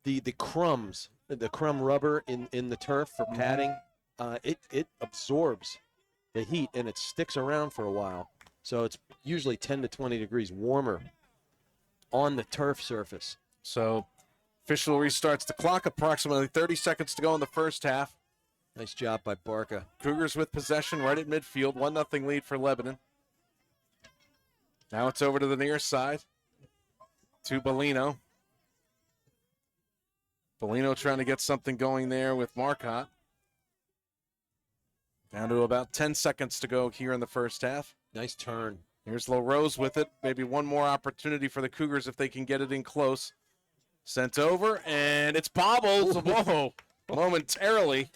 the crumbs, the crumb rubber in the turf for padding, it absorbs the heat and it sticks around for a while. So it's usually 10 to 20 degrees warmer on the turf surface. So official restarts the clock, approximately 30 seconds to go in the first half. Nice job by Barca. Cougars with possession right at midfield, 1-0 lead for Lebanon. Now it's over to the near side to Bellino. Bellino trying to get something going there with Marcotte. Down to about 10 seconds to go here in the first half. Nice turn. Here's LaRose with it. Maybe one more opportunity for the Cougars if they can get it in close. Sent over, and it's bobbled. Whoa, momentarily.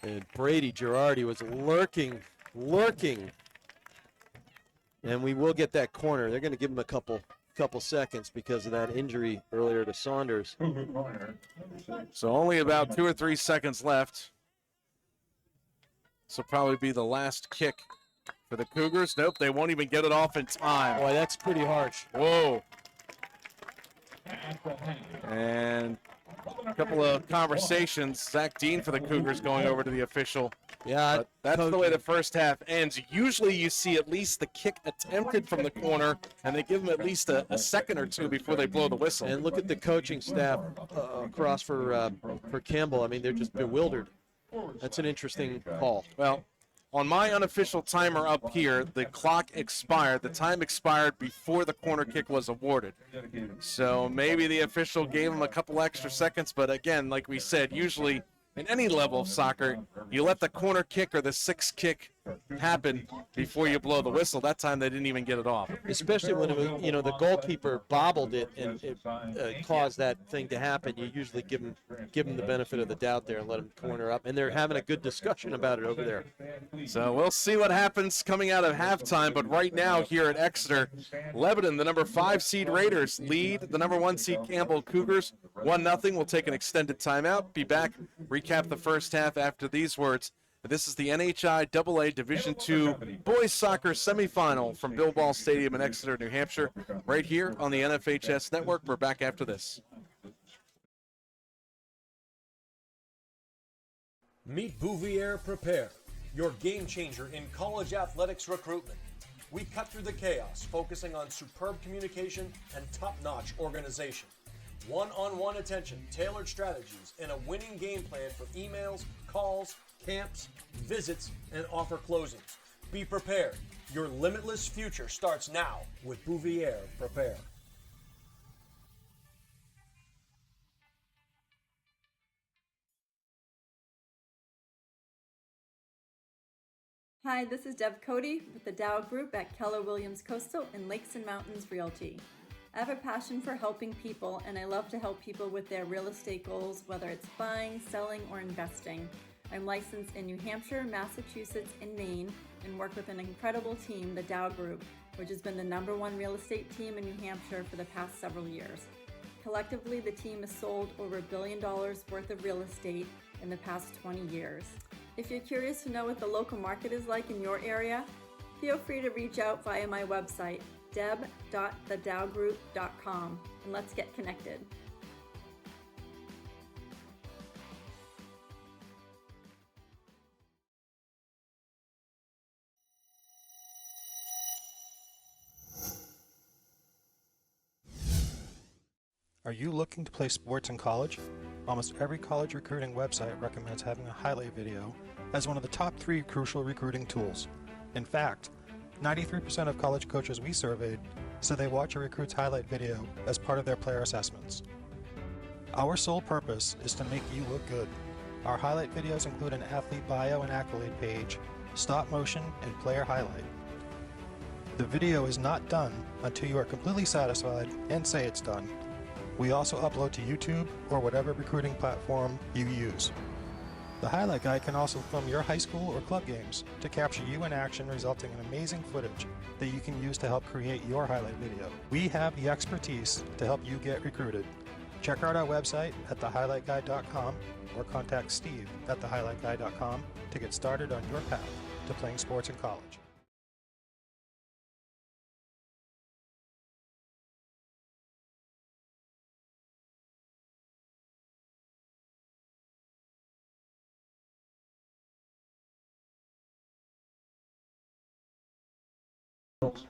And Brady Girardi was lurking. And we will get that corner. They're going to give him a couple seconds because of that injury earlier to Saunders. So only about 2 or 3 seconds left. This will probably be the last kick for the Cougars. Nope, they won't even get it off in time. Boy, that's pretty harsh. Whoa. And a couple of conversations. Zach Dean for the Cougars going over to the official. Yeah, But that's the way the first half ends. Usually you see at least the kick attempted from the corner, and they give them at least a second or two before they blow the whistle. and look at the coaching staff across for Campbell. I mean, they're just bewildered. That's an interesting call. Well, on my unofficial timer up here, the clock expired. The time expired before the corner kick was awarded. So maybe the official gave him a couple extra seconds, but again, like we said, usually in any level of soccer, you let the corner kick or the sixth kick happen before you blow the whistle. That time they didn't even get it off. Especially when it was, the goalkeeper bobbled it and it caused that thing to happen. You usually give him the benefit of the doubt there and let him corner up. And they're having a good discussion about it over there. So we'll see what happens coming out of halftime. But right now here at Exeter, Lebanon, the number 5 seed Raiders, lead the number 1 seed Campbell Cougars 1-0. We'll take an extended timeout. Be back, recap the first half after these words. This is the NHIAA Division II Boys Soccer Semifinal from Bill Ball Stadium in Exeter, New Hampshire, right here on the NFHS Network. We're back after this. Meet Bouvier Prepare, your game changer in college athletics recruitment. We cut through the chaos, focusing on superb communication and top-notch organization. One-on-one attention, tailored strategies, and a winning game plan for emails, calls, camps, visits, and offer closings. Be prepared. Your limitless future starts now with Bouvier Prepare. Hi, this is Deb Cody with the Dow Group at Keller Williams Coastal and Lakes and Mountains Realty. I have a passion for helping people, and I love to help people with their real estate goals, whether it's buying, selling, or investing. I'm licensed in New Hampshire, Massachusetts, and Maine, and work with an incredible team, the Dow Group, which has been the #1 real estate team in New Hampshire for the past several years. Collectively, the team has sold over $1 billion worth of real estate in the past 20 years. If you're curious to know what the local market is like in your area, feel free to reach out via my website, deb.thedowgroup.com, and let's get connected. Are you looking to play sports in college? Almost every college recruiting website recommends having a highlight video as one of the top 3 crucial recruiting tools. In fact, 93% of college coaches we surveyed said they watch a recruit's highlight video as part of their player assessments. Our sole purpose is to make you look good. Our highlight videos include an athlete bio and accolade page, stop motion, and player highlight. The video is not done until you are completely satisfied and say it's done. We also upload to YouTube or whatever recruiting platform you use. The highlight guy can also film your high school or club games to capture you in action, resulting in amazing footage that you can use to help create your highlight video. We have the expertise to help you get recruited. Check out our website at thehighlightguy.com or contact Steve at thehighlightguy.com to get started on your path to playing sports in college.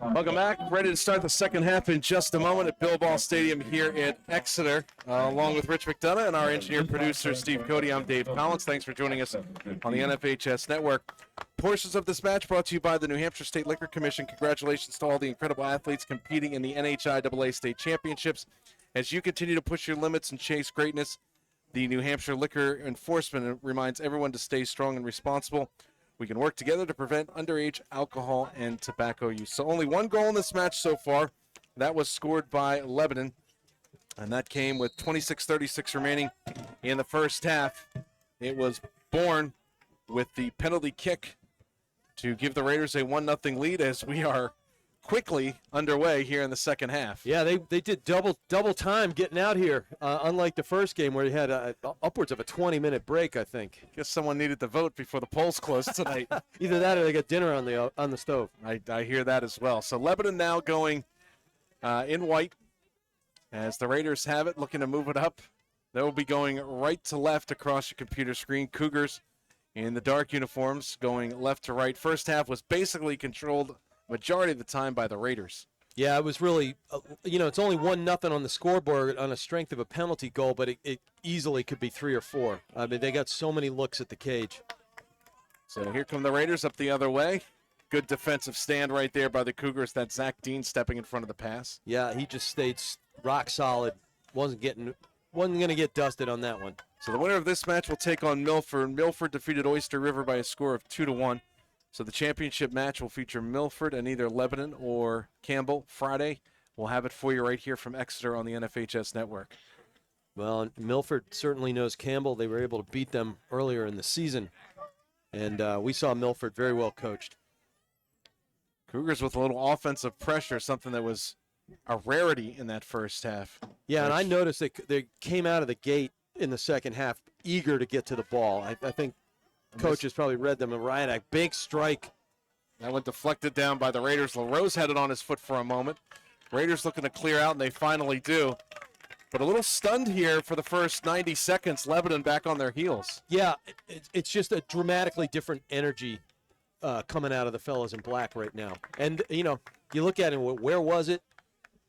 Welcome back. Ready to start the second half in just a moment at Bill Ball Stadium here at Exeter. Along with Rich McDonough and our engineer-producer, Steve Cody, I'm Dave Collins. Thanks for joining us on the NFHS Network. Portions of this match brought to you by the New Hampshire State Liquor Commission. Congratulations to all the incredible athletes competing in the NHIAA State Championships. As you continue to push your limits and chase greatness, the New Hampshire Liquor Enforcement reminds everyone to stay strong and responsible. We can work together to prevent underage alcohol and tobacco use. So only one goal in this match so far. That was scored by Lebanon, and that came with 26:36 remaining in the first half. It was born with the penalty kick to give the Raiders a 1-0 lead as we are quickly underway here in the second half. Yeah, they did double time getting out here, unlike the first game where you had upwards of a 20-minute break, I think. Guess someone needed to vote before the polls closed tonight. Either that or they got dinner on the stove. I hear that as well. So Lebanon now going in white as the Raiders have it, looking to move it up. They'll be going right to left across your computer screen. Cougars in the dark uniforms going left to right. First half was basically controlled majority of the time by the Raiders. Yeah, it was really, it's only 1-0 on the scoreboard on a strength of a penalty goal, but it easily could be 3 or 4. I mean, they got so many looks at the cage. So here come the Raiders up the other way. Good defensive stand right there by the Cougars. That's Zach Dean stepping in front of the pass. Yeah, he just stayed rock solid. Wasn't going to get dusted on that one. So the winner of this match will take on Milford. Milford defeated Oyster River by a score of 2-1. So the championship match will feature Milford and either Lebanon or Campbell Friday. We'll have it for you right here from Exeter on the NFHS Network. Well, Milford certainly knows Campbell. They were able to beat them earlier in the season. And we saw Milford very well coached. Cougars with a little offensive pressure, something that was a rarity in that first half. Yeah, and I noticed they came out of the gate in the second half eager to get to the ball. I think coaches probably read them right. A big strike. That went deflected down by the Raiders. LaRose had it on his foot for a moment. Raiders looking to clear out, and they finally do. But a little stunned here for the first 90 seconds. Lebanon back on their heels. Yeah, it's just a dramatically different energy coming out of the fellas in black right now. And, you look at it, where was it?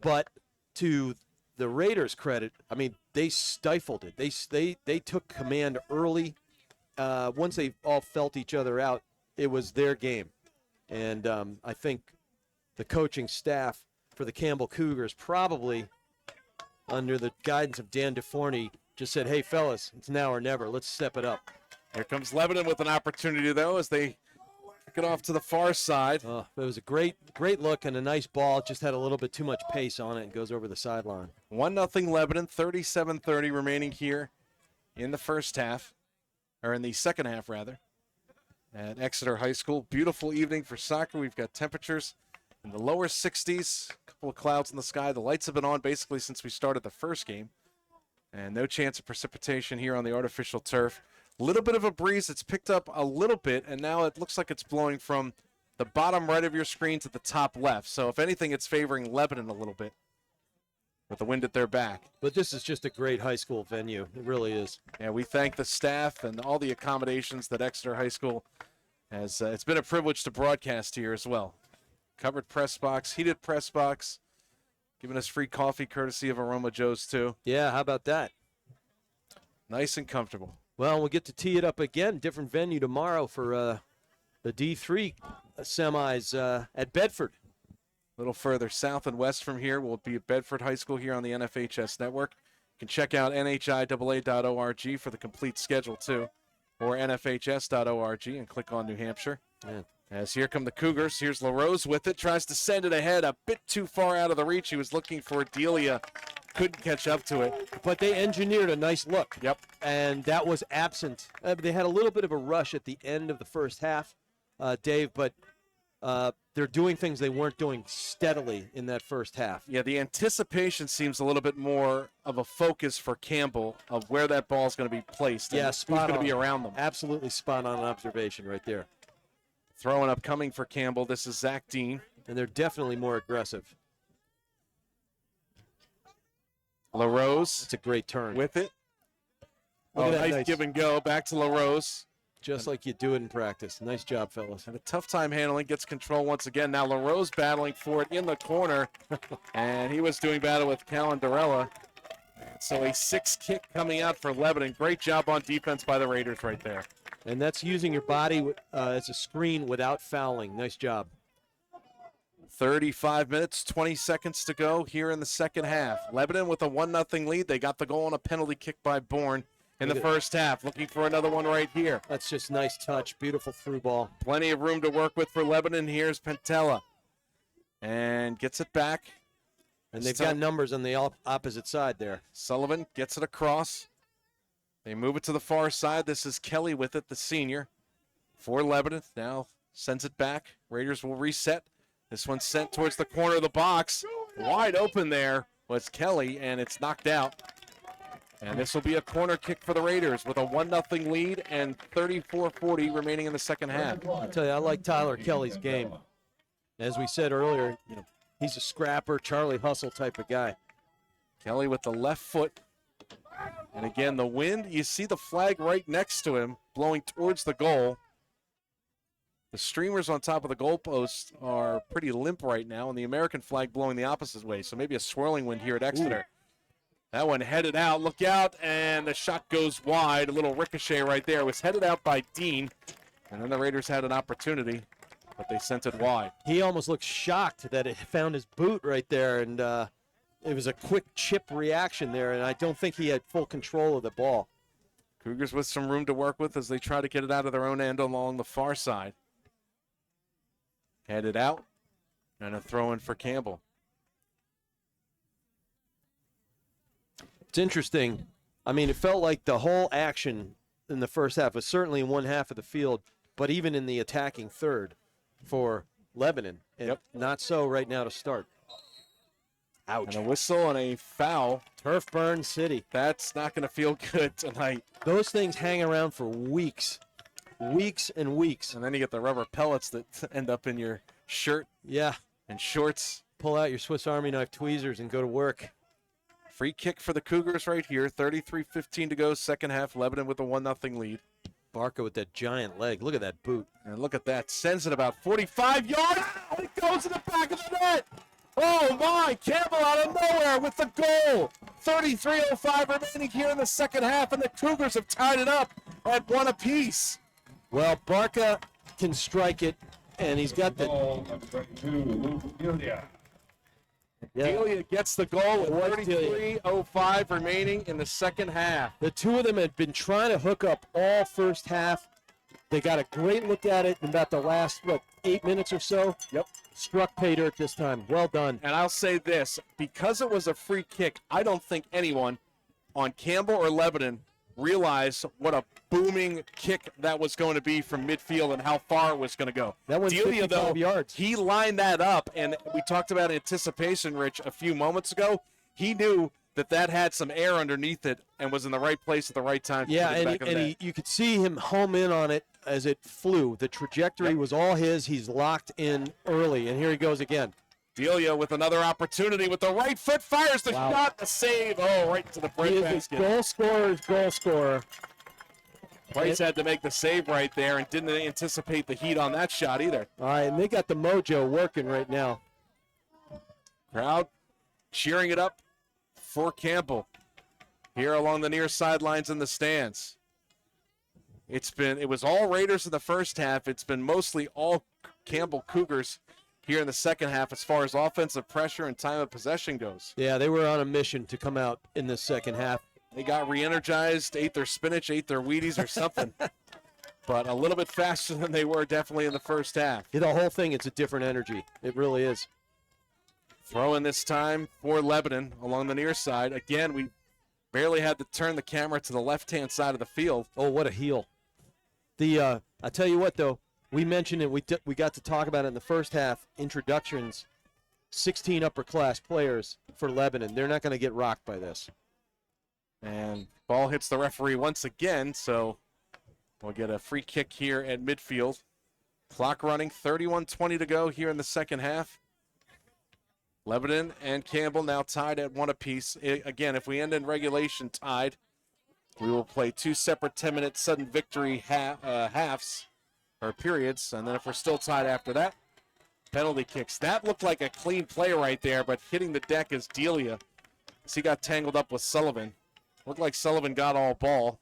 But to the Raiders' credit, I mean, they stifled it. They took command early. Once they all felt each other out, it was their game. And I think the coaching staff for the Campbell Cougars, probably under the guidance of Dan DeForney, just said, hey, fellas, it's now or never. Let's step it up. Here comes Lebanon with an opportunity, though, as they kick it off to the far side. It was a great look and a nice ball. Just had a little bit too much pace on it and goes over the sideline. 1-0 Lebanon, 37:30 remaining here in the first half. Or in the second half, rather, at Exeter High School. Beautiful evening for soccer. We've got temperatures in the lower 60s, a couple of clouds in the sky. The lights have been on basically since we started the first game. And no chance of precipitation here on the artificial turf. A little bit of a breeze. It's picked up a little bit, and now it looks like it's blowing from the bottom right of your screen to the top left. So if anything, it's favoring Lebanon a little bit with the wind at their back. But this is just a great high school venue. It really is. Yeah, we thank the staff and all the accommodations that Exeter High School has. It's been a privilege to broadcast here as well. Covered press box, heated press box, giving us free coffee courtesy of Aroma Joe's too. Yeah, how about that? Nice and comfortable. Well, we'll get to tee it up again. Different venue tomorrow for the D3 semis at Bedford. A little further south and west from here will be at Bedford High School here on the NFHS Network. You can check out NHIAA.org for the complete schedule, too, or NFHS.org and click on New Hampshire. Yeah. As here come the Cougars. Here's LaRose with it. Tries to send it ahead. A bit too far out of the reach. He was looking for Delia. Couldn't catch up to it. But they engineered a nice look. Yep. And that was absent. They had a little bit of a rush at the end of the first half, Dave, but they're doing things they weren't doing steadily in that first half. Yeah, the anticipation seems a little bit more of a focus for Campbell of where that ball is going to be placed. Yeah, who's going to be around them. Absolutely spot on observation right there. Throwing up coming for Campbell. This is Zach Dean. And they're definitely more aggressive. LaRose. It's a great turn. With it. Look at that, nice give and go. Back to LaRose. Just like you do it in practice. Nice job, fellas. Had a tough time handling. Gets control once again. Now LaRose battling for it in the corner. And he was doing battle with Calendarella. So a 6 kick coming out for Lebanon. Great job on defense by the Raiders right there. And that's using your body as a screen without fouling. Nice job. 35 minutes, 20 seconds to go here in the second half. Lebanon with a 1-0 lead. They got the goal on a penalty kick by Bourne in the first half. Looking for another one right here. That's just nice touch. Beautiful through ball. Plenty of room to work with for Lebanon. Here's Pentella. And gets it back. And they've got numbers on the opposite side there. Sullivan gets it across. They move it to the far side. This is Kelly with it, the senior, for Lebanon. Now sends it back. Raiders will reset. This one's sent towards the corner of the box. Wide open there was Kelly, and it's knocked out. And this will be a corner kick for the Raiders with a 1-0 lead and 34-40 remaining in the second half. I'll tell you, I like Tyler Kelly's game. As we said earlier, he's a scrapper, Charlie Hustle type of guy. Kelly with the left foot. And again, the wind, you see the flag right next to him blowing towards the goal. The streamers on top of the goalpost are pretty limp right now, and the American flag blowing the opposite way. So maybe a swirling wind here at Exeter. Ooh. That one headed out. Look out, and the shot goes wide. A little ricochet right there. It was headed out by Dean, and then the Raiders had an opportunity, but they sent it wide. He almost looked shocked that it found his boot right there, and it was a quick chip reaction there, and I don't think he had full control of the ball. Cougars with some room to work with as they try to get it out of their own end along the far side. Headed out, and a throw in for Campbell. It's interesting. I mean, it felt like the whole action in the first half was certainly in one half of the field, but even in the attacking third for Lebanon. And not so right now to start. Ouch. And a whistle and a foul. Turf burn city. That's not going to feel good tonight. Those things hang around for weeks. Weeks and weeks. And then you get the rubber pellets that end up in your shirt. Yeah. And shorts. Pull out your Swiss Army knife tweezers and go to work. Free kick for the Cougars right here. 33-15 to go, second half. Lebanon with a 1-0 lead. Barca with that giant leg. Look at that boot. And look at that. Sends it about 45 yards. Oh, it goes in the back of the net. Oh, my. Campbell out of nowhere with the goal. 33:05 remaining here in the second half, and the Cougars have tied it up at 1 apiece. Well, Barca can strike it, and he's got the... Delia gets the goal with 33:05 remaining in the second half. The two of them had been trying to hook up all first half. They got a great look at it in about the last, 8 minutes or so. Yep. Struck pay dirt this time. Well done. And I'll say this, because it was a free kick, I don't think anyone on Campbell or Lebanon realized what a booming kick that was going to be from midfield and how far it was going to go. That went Delia, 55 yards. He lined that up, and we talked about anticipation, Rich, a few moments ago. He knew that had some air underneath it and was in the right place at the right time. Yeah, and you could see him home in on it as it flew. The trajectory was all his. He's locked in early, and here he goes again. Delia with another opportunity with the right foot, fires the shot, the save. Oh, right to the break basket. Goal scorer's goal scorer. Price had to make the save right there and didn't anticipate the heat on that shot either. All right, and they got the mojo working right now. Crowd cheering it up for Campbell here along the near sidelines in the stands. It was all Raiders in the first half. It's been mostly all Campbell Cougars here in the second half as far as offensive pressure and time of possession goes. Yeah, they were on a mission to come out in the second half. They got re-energized, ate their spinach, ate their Wheaties or something. but a little bit faster than they were definitely in the first half. Yeah, the whole thing, it's a different energy. It really is. Throwing this time for Lebanon along the near side. Again, we barely had to turn the camera to the left-hand side of the field. Oh, what a heel. I tell you what, though, we mentioned it. We got to talk about it in the first half. Introductions, 16 upper-class players for Lebanon. They're not going to get rocked by this. And ball hits the referee once again, so we'll get a free kick here at midfield. Clock running, 31:20 to go here in the second half. Lebanon and Campbell now tied at 1 apiece. Again, if we end in regulation tied, we will play 2 separate 10-minute sudden victory halves or periods, and then if we're still tied after that, penalty kicks. That looked like a clean play right there, but hitting the deck is Delia as he got tangled up with Sullivan. Looked like Sullivan got all ball,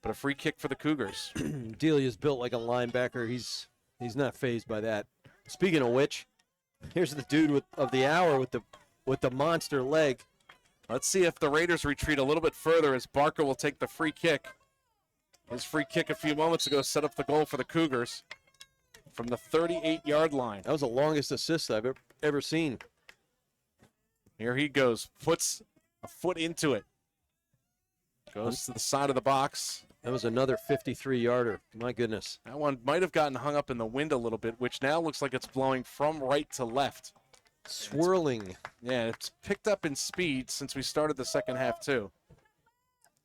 but a free kick for the Cougars. Delia's built like a linebacker. He's not fazed by that. Speaking of which, here's the dude of the hour with the monster leg. Let's see if the Raiders retreat a little bit further as Barker will take the free kick. His free kick a few moments ago set up the goal for the Cougars from the 38-yard line. That was the longest assist I've ever seen. Here he goes, puts a foot into it. Goes to the side of the box. That was another 53-yarder. My goodness. That one might have gotten hung up in the wind a little bit, which now looks like it's blowing from right to left. Swirling. It's picked up in speed since we started the second half, too.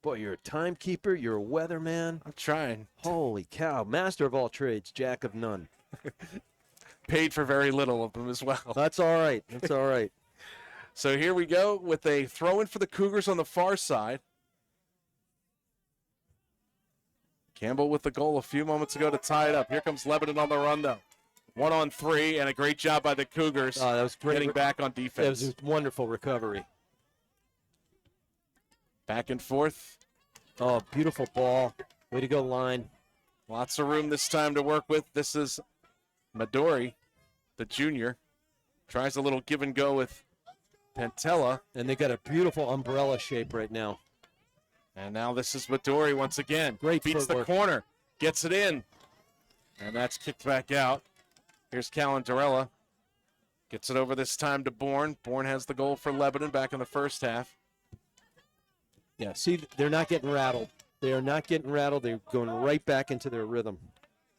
Boy, you're a timekeeper. You're a weatherman. I'm trying. Holy cow. Master of all trades, jack of none. Paid for very little of them as well. That's all right. That's all right. So here we go with a throw-in for the Cougars on the far side. Campbell with the goal a few moments ago to tie it up. Here comes Lebanon on the run, though. 1-on-3, and a great job by the Cougars. Oh, that was great. Getting back on defense. It was a wonderful recovery. Back and forth. Oh, beautiful ball. Way to go, line. Lots of room this time to work with. This is Midori, the junior. Tries a little give and go with Pantella. And they got a beautiful umbrella shape right now. And now this is Midori once again. Great Beats footwork. the corner. Gets it in. And that's kicked back out. Here's Calandarella. Gets it over this time to Bourne. Bourne has the goal for Lebanon back in the first half. Yeah, see, they're not getting rattled. They are not getting rattled. They're going right back into their rhythm.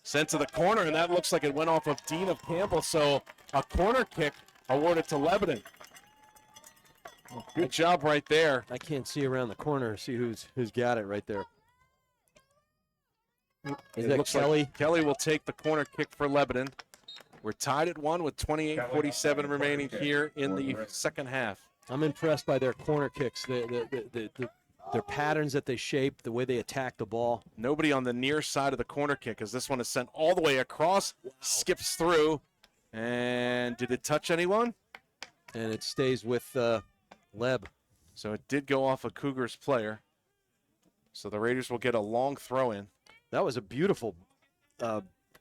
Sent to the corner, and that looks like it went off of Dean of Campbell. So a corner kick awarded to Lebanon. Good job right there. I can't see around the corner, see who's got it right there. Is It that looks Kelly? like Kelly will take the corner kick for Lebanon. We're tied at 1 with 28:47 remaining here in the second half. I'm impressed by their corner kicks, their patterns that they shape, the way they attack the ball. Nobody on the near side of the corner kick as this one is sent all the way across, skips through, and did it touch anyone? And it stays with Leb. So it did go off a Cougars player. So the Raiders will get a long throw in. That was a beautiful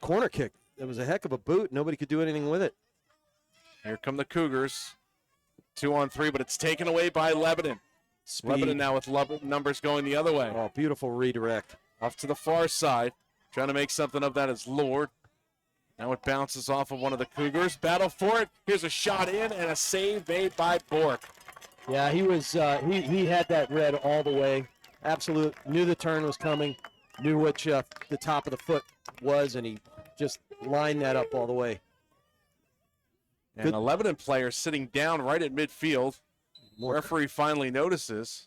corner kick. It was a heck of a boot. Nobody could do anything with it. Here come the Cougars. 2-on-3, but it's taken away by Lebanon. Speed. Lebanon now with numbers going the other way. Oh, beautiful redirect. Off to the far side. Trying to make something of that is Lord. Now it bounces off of one of the Cougars. Battle for it. Here's a shot in and a save made by Bork. Yeah, he was. He had that read all the way. Absolute. Knew the turn was coming. Knew which the top of the foot was, and he just lined that up all the way. And Good. a Lebanon player sitting down right at midfield. More- Referee finally notices.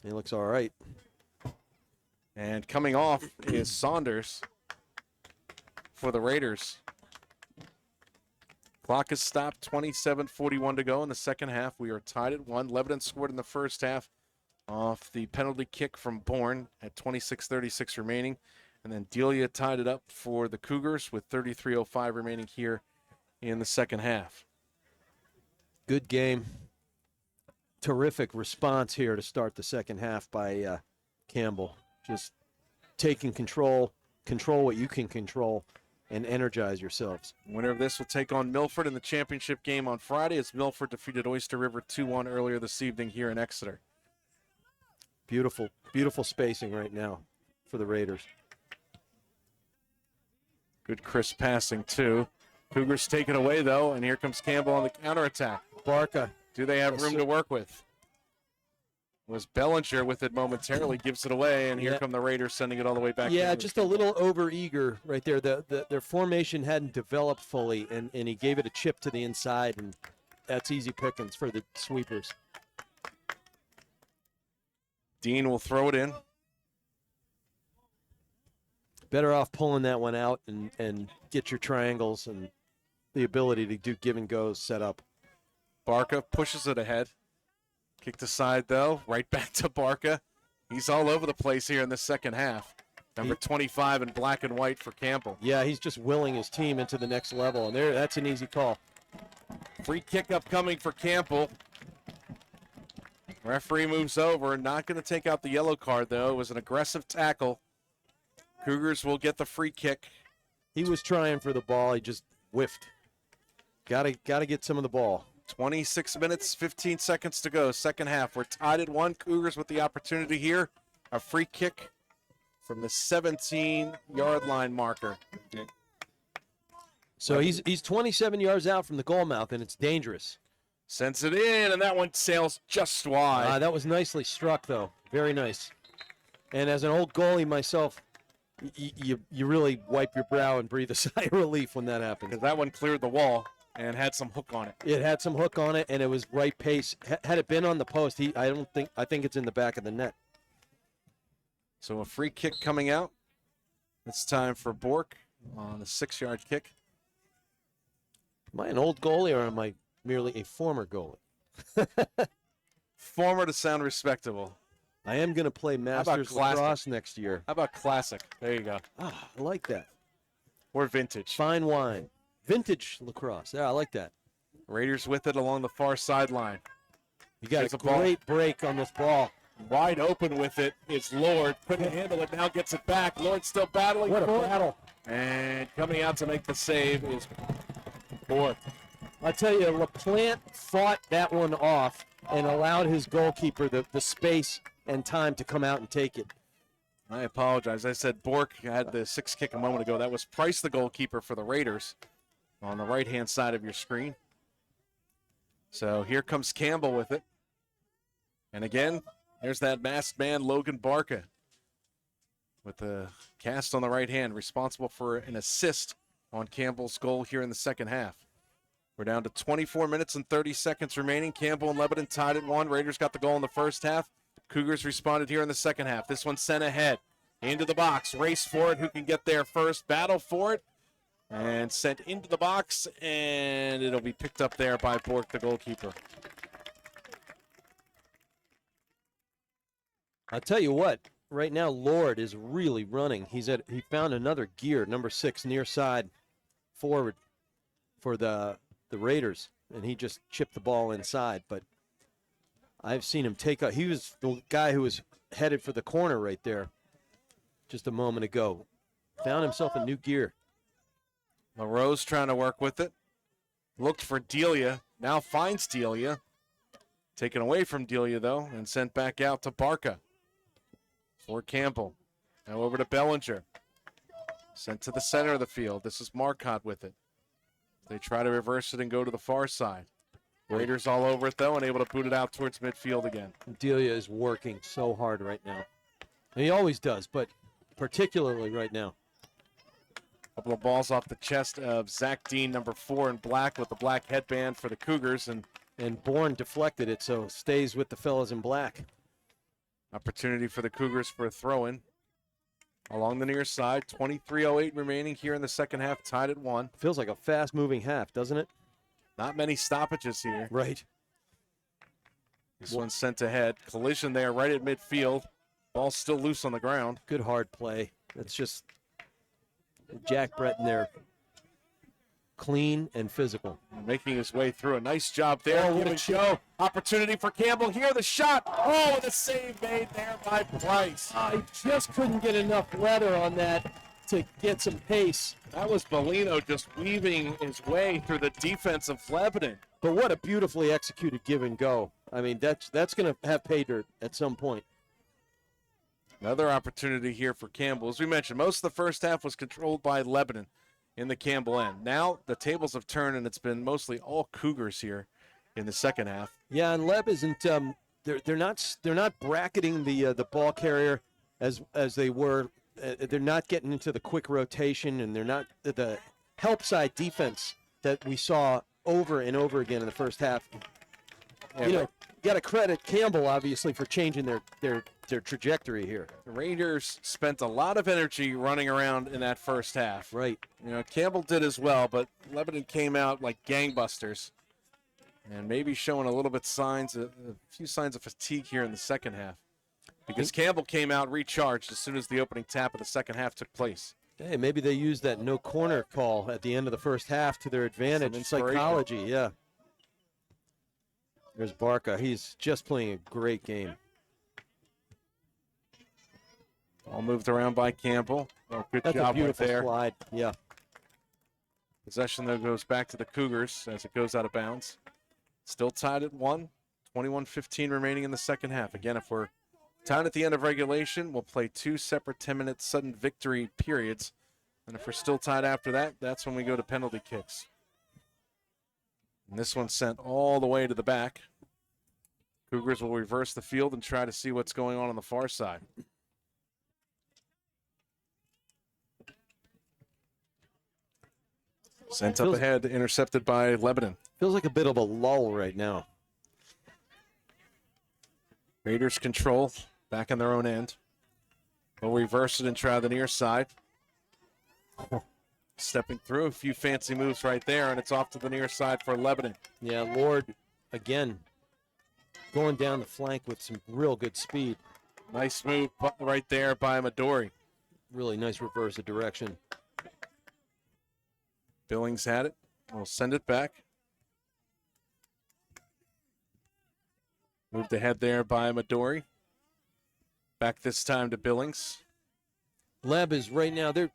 He looks all right. And coming off is Saunders for the Raiders. Clock is stopped, 27:41 to go in the second half. We are tied at 1. Lebanon scored in the first half off the penalty kick from Bourne at 26:36 remaining. And then Delia tied it up for the Cougars with 33:05 remaining here in the second half. Good game. Terrific response here to start the second half by Campbell. Just taking control what you can control, and energize yourselves. Winner of this will take on Milford in the championship game on Friday as Milford defeated Oyster River 2-1 earlier this evening here in Exeter. Beautiful, beautiful spacing right now for the Raiders. Good crisp passing, too. Cougars take it away, though, and here comes Campbell on the counterattack. Barca. Do they have room to work with? Was Bellinger with it momentarily, gives it away, and here come the Raiders sending it all the way back. Yeah, just a little over-eager right there. Their formation hadn't developed fully, and he gave it a chip to the inside, and that's easy pickings for the sweepers. Dean will throw it in. Better off pulling that one out and get your triangles and the ability to do give and goes set up. Barca pushes it ahead. Kicked aside, though. Right back to Barca. He's all over the place here in the second half. Number 25 in black and white for Campbell. Yeah, he's just willing his team into the next level, and that's an easy call. Free kick upcoming for Campbell. Referee moves over. Not going to take out the yellow card, though. It was an aggressive tackle. Cougars will get the free kick. He was trying for the ball. He just whiffed. Gotta get some of the ball. 26 minutes, 15 seconds to go. Second half. We're tied at 1. Cougars with the opportunity here. A free kick from the 17-yard line marker. So he's 27 yards out from the goal mouth, and it's dangerous. Sends it in, and that one sails just wide. That was nicely struck, though. Very nice. And as an old goalie myself, you really wipe your brow and breathe a sigh of relief when that happens. Because that one cleared the wall and had some hook on it. It had some hook on it, and it was right pace. Had it been on the post, I think it's in the back of the net. So a free kick coming out. It's time for Bork on the 6-yard kick. Am I an old goalie, or am I merely a former goalie? Former to sound respectable. I am going to play Masters lacrosse next year. How about classic? There you go. I like that. Or vintage. Fine wine. Vintage lacrosse. Yeah, I like that. Raiders with it along the far sideline. You got a great break on this ball. Wide open with it is Lord. Couldn't handle it. Now gets it back. Lord still battling. What a battle. And coming out to make the save is Bork. I tell you, LaPlante fought that one off and allowed his goalkeeper the space and time to come out and take it. I apologize. I said Bork had the 6 kick a moment ago. That was Price, the goalkeeper for the Raiders, on the right-hand side of your screen. So here comes Campbell with it. And again, there's that masked man, Logan Barca, with the cast on the right hand, responsible for an assist on Campbell's goal here in the second half. We're down to 24 minutes and 30 seconds remaining. Campbell and Lebanon tied at 1. Raiders got the goal in the first half. Cougars responded here in the second half. This one sent ahead into the box. Race for it. Who can get there first? Battle for it. And sent into the box, and it'll be picked up there by Bork, the goalkeeper. I'll tell you what, right now Lord is really running. He found another gear, number 6, near side forward for the Raiders, and he just chipped the ball inside. But I've seen him take out. He was the guy who was headed for the corner right there just a moment ago. Found himself a new gear. LaRose trying to work with it. Looked for Delia. Now finds Delia. Taken away from Delia, though, and sent back out to Barca for Campbell. Now over to Bellinger. Sent to the center of the field. This is Marcotte with it. They try to reverse it and go to the far side. Raiders all over it, though, and able to boot it out towards midfield again. Delia is working so hard right now. And he always does, but particularly right now. Couple of balls off the chest of Zach Dean, number 4 in black, with the black headband for the Cougars. And Bourne deflected it, so stays with the fellas in black. Opportunity for the Cougars for a throw-in. Along the near side, 23:08 remaining here in the second half, tied at 1. Feels like a fast-moving half, doesn't it? Not many stoppages here. Right. This one's sent ahead. Collision there right at midfield. Ball's still loose on the ground. Good hard play. It's just Jack Breton there. Clean and physical. Making his way through. A nice job there. Oh, what a show. Opportunity for Campbell here. The shot. Oh, the save made there by Price. I just couldn't get enough leather on that to get some pace. That was Bellino just weaving his way through the defense of Lebanon. But what a beautifully executed give and go. I mean, that's going to have pay dirt at some point. Another opportunity here for Campbell. As we mentioned, most of the first half was controlled by Lebanon. in the Campbell end. Now the tables have turned, and it's been mostly all Cougars here in the second half. Yeah, and Leb isn't. They're not bracketing the ball carrier as they were. They're not getting into the quick rotation, and they're not the help side defense that we saw over and over again in the first half. Yeah, you got to credit Campbell obviously for changing their trajectory here. The Rangers spent a lot of energy running around in that first half. Right. Campbell did as well, but Lebanon came out like gangbusters, and maybe showing a little bit a few signs of fatigue here in the second half, because Campbell came out recharged as soon as the opening tap of the second half took place. Hey, maybe they used that no corner call at the end of the first half to their advantage. Psychology, yeah. There's Barca. He's just playing a great game. All moved around by Campbell. Oh, good That's job a beautiful right there. slide. Yeah. Possession, though, goes back to the Cougars as it goes out of bounds. Still tied at 1. 21-15 remaining in the second half. Again, if we're tied at the end of regulation, we'll play 2 separate 10-minute sudden victory periods. And if we're still tied after that, that's when we go to penalty kicks. And this one's sent all the way to the back. Cougars will reverse the field and try to see what's going on the far side. Sent up ahead, intercepted by Lebanon. Feels like a bit of a lull right now. Raiders control, back on their own end. They'll reverse it and try the near side. Stepping through, a few fancy moves right there, and it's off to the near side for Lebanon. Yeah, Lord, again, going down the flank with some real good speed. Nice move right there by Midori. Really nice reverse of direction. Billings had it. We'll send it back. Moved ahead there by Midori. Back this time to Billings. Leb is right now, they're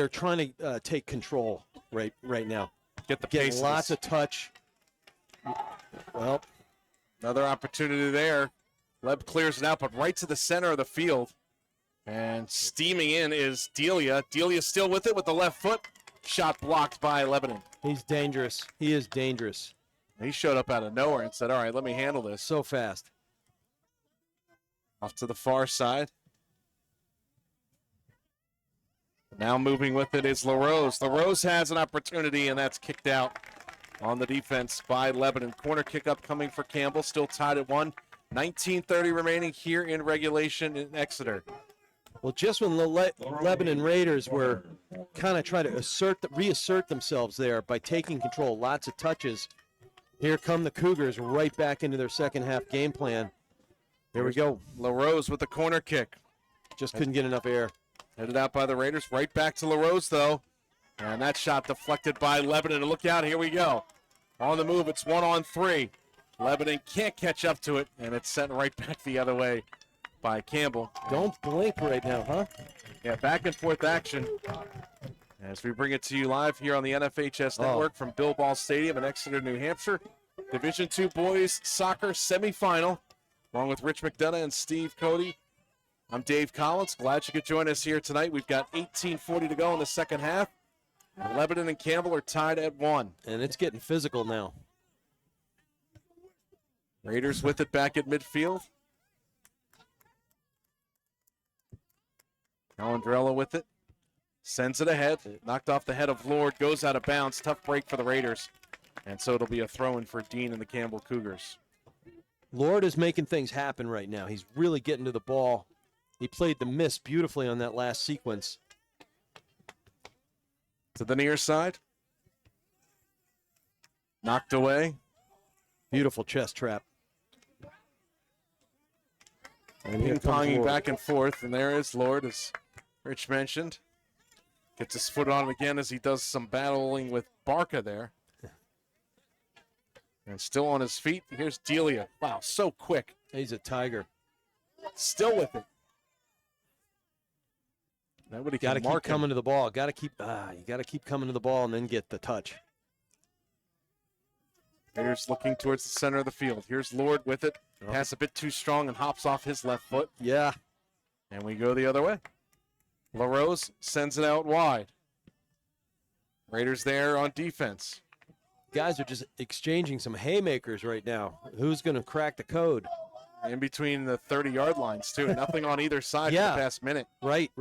trying to take control right now. Get the Getting pace. lots of touch. Well, another opportunity there. Leb clears it out, but right to the center of the field. And steaming in is Delia. Delia still with it with the left foot. Shot blocked by Lebanon. He's dangerous. He is dangerous. He showed up out of nowhere and said, all right, let me handle this. So fast. Off to the far side. Now moving with it is LaRose. LaRose has an opportunity, and that's kicked out on the defense by Lebanon. Corner kick up coming for Campbell, still tied at 1. 19:30 remaining here in regulation in Exeter. Well, just when the Lebanon Raiders were kind of trying to reassert themselves there by taking control, lots of touches, here come the Cougars right back into their second half game plan. Here we go. LaRose with the corner kick. Just couldn't get enough air. Headed out by the Raiders. Right back to LaRose, though. And that shot deflected by Lebanon. And look out, here we go. On the move, it's 1-on-3. Lebanon can't catch up to it, and it's sent right back the other way by Campbell. Don't blink right now, huh? Yeah, back and forth action. As we bring it to you live here on the NFHS Network from Bill Ball Stadium in Exeter, New Hampshire. Division II boys soccer semifinal, along with Rich McDonough and Steve Cody. I'm Dave Collins. Glad you could join us here tonight. We've got 18:40 to go in the second half. Lebanon and Campbell are tied at 1. And it's getting physical now. Raiders with it back at midfield. Alandrella with it. Sends it ahead. Knocked off the head of Lord. Goes out of bounds. Tough break for the Raiders. And so it'll be a throw-in for Dean and the Campbell Cougars. Lord is making things happen right now. He's really getting to the ball. He played the miss beautifully on that last sequence. To the near side. Knocked away. Beautiful chest trap. And ping-ponging back and forth. And there is Lord, as Rich mentioned. Gets his foot on it again as he does some battling with Barca there. And still on his feet. Here's Delia. Wow, so quick. He's a tiger. Still with it. Nobody got to can keep mark coming him. to the ball. Got to keep. You got to keep coming to the ball and then get the touch. Raiders looking towards the center of the field. Here's Lord with it. Pass a bit too strong and hops off his left foot. Yeah. And we go the other way. LaRose sends it out wide. Raiders there on defense. Guys are just exchanging some haymakers right now. Who's going to crack the code? In between the 30-yard lines, too. Nothing on either side for the past minute. Right.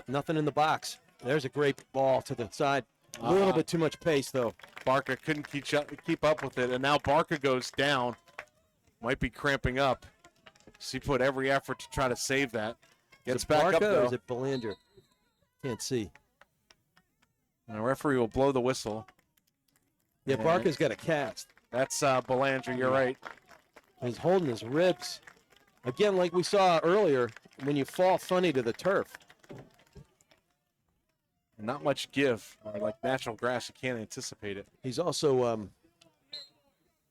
Nothing in the box. There's a great ball to the side. A little bit too much pace, though. Barca couldn't keep up with it, and now Barca goes down. Might be cramping up. So he put every effort to try to save that. Gets back Barca up, though. Or is it Belanger? Can't see. And the referee will blow the whistle. Yeah, And Barca's got a cast. That's Belanger, you're right. He's holding his ribs. Again, like we saw earlier, when you fall funny to the turf. Not much give. Or like natural grass, you can't anticipate it. He's also,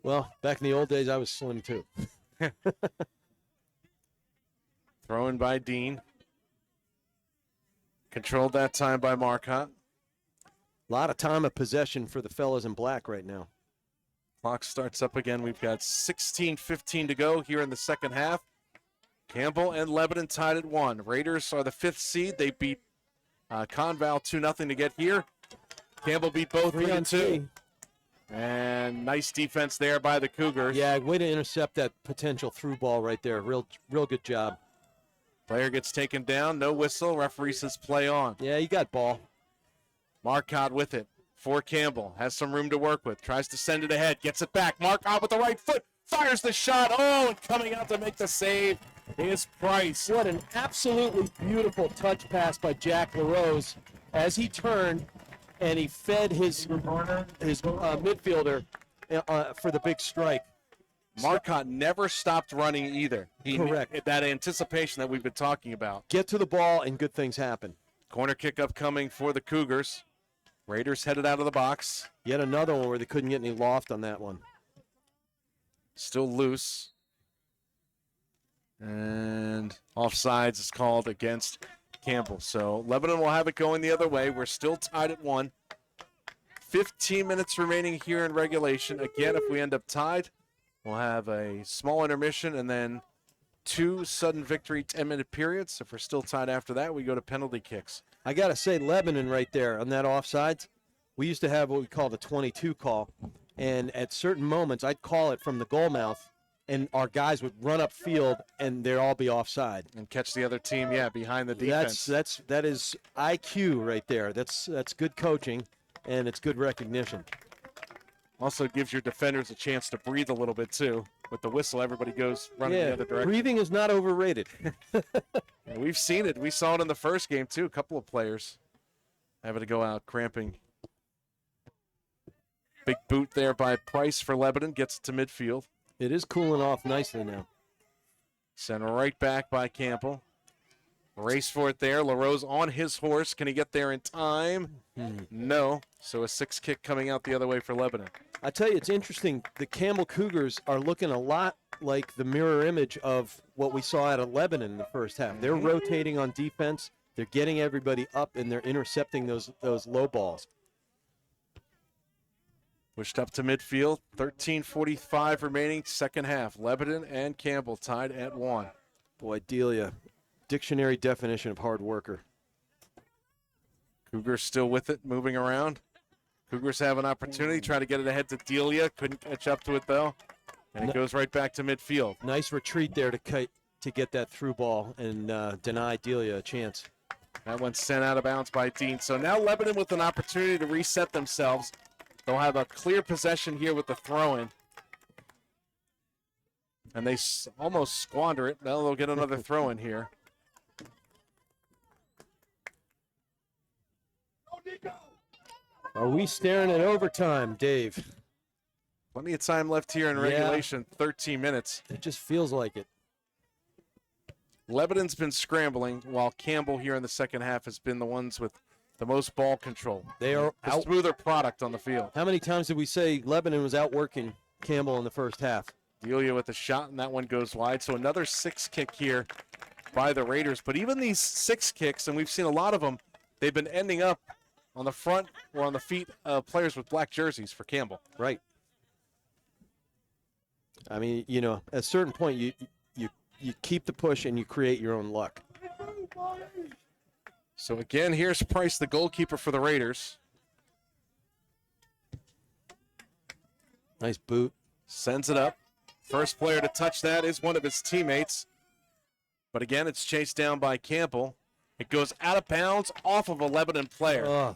well, back in the old days, I was slim too. Thrown by Dean. Controlled that time by Marcotte. A lot of time of possession for the fellas in black right now. Clock starts up again. We've got 16:15 to go here in the second half. Campbell and Lebanon tied at 1. Raiders are the 5th seed. They beat Conval 2-0 to get here. Campbell beat both 3-2. And nice defense there by the Cougars. Yeah, way to intercept that potential through ball right there. Real good job. Player gets taken down. No whistle. Referee says play on. Yeah, you got ball. Marcotte with it for Campbell. Has some room to work with. Tries to send it ahead. Gets it back. Marcotte with the right foot. Fires the shot. Oh, and coming out to make the save is Price. What an absolutely beautiful touch pass by Jack LaRose as he turned and he fed his midfielder for the big strike. Marcotte never stopped running either. Correct. That anticipation that we've been talking about. Get to the ball and good things happen. Corner kick upcoming for the Cougars. Raiders headed out of the box. Yet another one where they couldn't get any loft on that one. Still loose. And offsides is called against Campbell. So Lebanon will have it going the other way. We're still tied at 1. 15 minutes remaining here in regulation. Again, if we end up tied, we'll have a small intermission and then 2 sudden victory 10-minute periods. If we're still tied after that, we go to penalty kicks. I got to say, Lebanon right there on that offsides, we used to have what we call the 22 call. And at certain moments, I'd call it from the goal mouth, and our guys would run up field, and they'd all be offside. And catch the other team, behind the defense. That is IQ right there. That's good coaching, and it's good recognition. Also gives your defenders a chance to breathe a little bit, too. With the whistle, everybody goes running the other direction. Breathing is not overrated. And we've seen it. We saw it in the first game, too. A couple of players having to go out cramping. Big boot there by Price for Lebanon. Gets it to midfield. It is cooling off nicely now. Sent right back by Campbell. Race for it there. LaRose on his horse. Can he get there in time? No. So a 6 kick coming out the other way for Lebanon. I tell you, it's interesting. The Campbell Cougars are looking a lot like the mirror image of what we saw out of Lebanon in the first half. They're rotating on defense. They're getting everybody up, and they're intercepting those low balls. Pushed up to midfield. 13:45 remaining, second half. Lebanon and Campbell tied at 1. Boy, Delia, dictionary definition of hard worker. Cougars still with it, moving around. Cougars have an opportunity, try to get it ahead to Delia. Couldn't catch up to it, though. And it goes right back to midfield. Nice retreat there to get that through ball and deny Delia a chance. That one's sent out of bounds by Dean. So now Lebanon with an opportunity to reset themselves. They'll have a clear possession here with the throw-in. And they almost squander it. Now they'll get another throw-in here. Are we staring at overtime, Dave? Plenty of time left here in regulation, 13 minutes. It just feels like it. Lebanon's been scrambling, while Campbell here in the second half has been the ones with the most ball control. They are the smoother product on the field. How many times did we say Lebanon was outworking Campbell in the first half? Delia with a shot, and that one goes wide. So another 6 kick here by the Raiders. But even these 6 kicks, and we've seen a lot of them, they've been ending up on the front or on the feet of players with black jerseys for Campbell. Right. I mean, at a certain point, you keep the push and you create your own luck. So again, here's Price, the goalkeeper for the Raiders. Nice boot. Sends it up. First player to touch that is one of his teammates. But again, it's chased down by Campbell. It goes out of bounds off of a Lebanon player. Oh,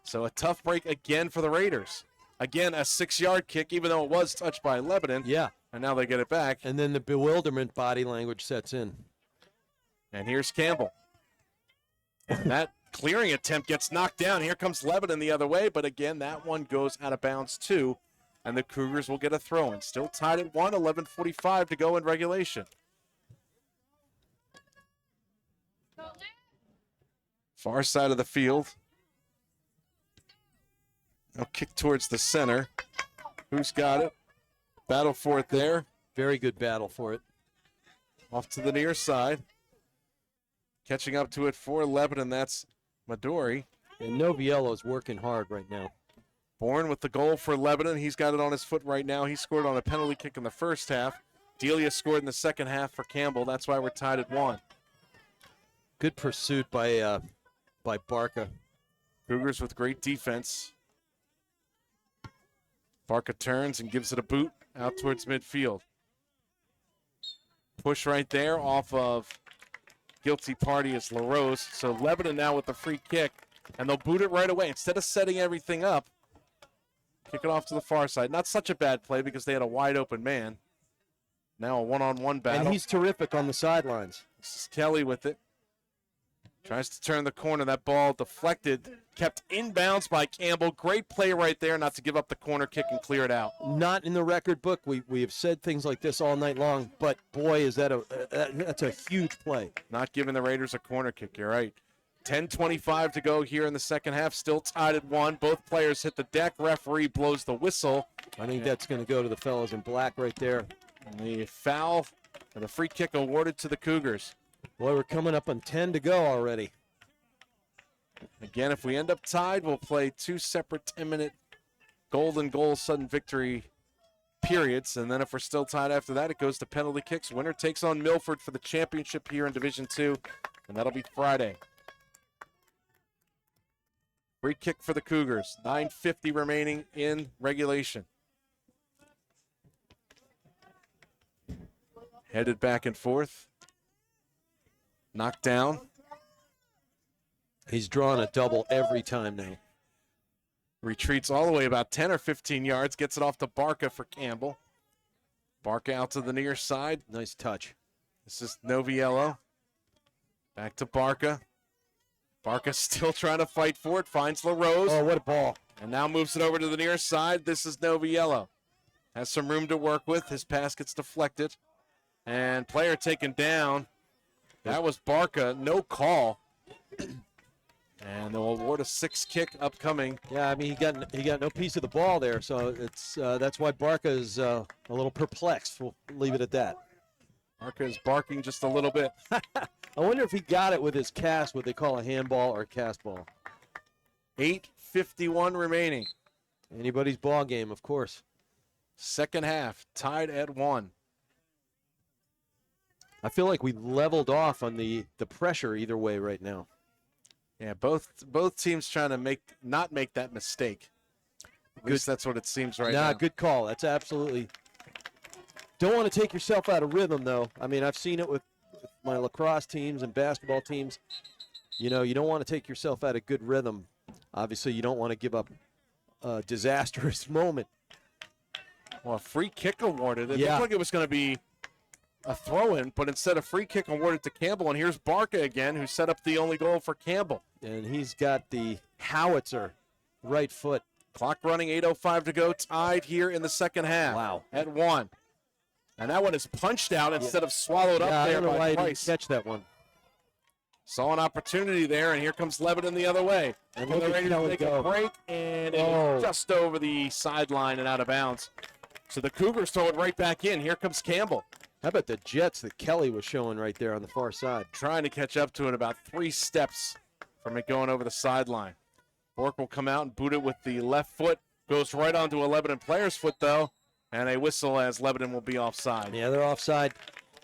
So a tough break again for the Raiders. Again, a 6-yard kick, even though it was touched by Lebanon. yeah. And now they get it back. And then the bewilderment body language sets in. And here's Campbell. And that clearing attempt gets knocked down. Here comes Lebanon the other way. But again, that one goes out of bounds too. And the Cougars will get a throw-in. Still tied at 1, 11:45 to go in regulation. Far side of the field. Now kick towards the center. Who's got it? Battle for it there. Very good battle for it. Off to the near side. Catching up to it for Lebanon, that's Midori. And Noviello's working hard right now. Bourne with the goal for Lebanon. He's got it on his foot right now. He scored on a penalty kick in the first half. Delia scored in the second half for Campbell. That's why we're tied at 1. Good pursuit by Barca. Cougars with great defense. Barca turns and gives it a boot out towards midfield. Push right there off of guilty party is LaRose. So Lebanon now with the free kick, and they'll boot it right away. Instead of setting everything up, kick it off to the far side. Not such a bad play because they had a wide open man. Now a one-on-one battle. And he's terrific on the sidelines. This is Kelly with it. Tries to turn the corner. That ball deflected, kept inbounds by Campbell. Great play right there not to give up the corner kick and clear it out. Not in the record book. We have said things like this all night long, but boy, is that's a huge play. Not giving the Raiders a corner kick, you're right. 10:25 to go here in the second half. Still tied at 1. Both players hit the deck. Referee blows the whistle. I think that's going to go to the fellas in black right there. And the foul and the free kick awarded to the Cougars. Boy, we're coming up on 10 to go already. Again, if we end up tied, we'll play 2 separate 10-minute golden goal sudden victory periods. And then if we're still tied after that, it goes to penalty kicks. Winner takes on Milford for the championship here in Division 2, and that'll be Friday. Free kick for the Cougars. 9:50 remaining in regulation. Headed back and forth. Knocked down. He's drawing a double every time now. Retreats all the way about 10 or 15 yards. Gets it off to Barca for Campbell. Barca out to the near side. Nice touch. This is Noviello. Back to Barca. Barca still trying to fight for it. Finds LaRose. Oh, what a ball. And now moves it over to the near side. This is Noviello. Has some room to work with. His pass gets deflected. And player taken down. That was Barca. No call. And they'll award a 6 kick upcoming. Yeah, I mean, he got no piece of the ball there, so it's that's why Barca is a little perplexed. We'll leave it at that. Barca is barking just a little bit. I wonder if he got it with his cast, what they call a handball or a cast ball. 8:51 remaining. Anybody's ball game, of course. Second half, tied at 1. I feel like we leveled off on the pressure either way right now. Yeah, both teams trying to not make that mistake. At least that's what it seems right now. Good call. That's absolutely. Don't want to take yourself out of rhythm, though. I mean, I've seen it with my lacrosse teams and basketball teams. You know, you don't want to take yourself out of good rhythm. Obviously, you don't want to give up a disastrous moment. Well, a free kick awarded. It Yeah. looked like it was going to be a throw-in, but instead a free kick awarded to Campbell. And here's Barca again, who set up the only goal for Campbell. And he's got the howitzer right foot. Clock running, 8:05 to go. Tied here in the second half. Wow. At 1. And that one is punched out instead of swallowed up I there don't know by why he didn't Price. catch that one. Saw an opportunity there, and here comes Lebanon the other way. And And look the at Raiders Kelly take go. a break, and it Oh. is just over the sideline and out of bounds. So the Cougars throw it right back in. Here comes Campbell, How about the jets that Kelly was showing right there on the far side? trying to catch up to it about 3 steps from it going over the sideline. Bork will come out and boot it with the left foot. Goes right onto a Lebanon player's foot, though, and a whistle as Lebanon will be offside. Yeah, they're offside.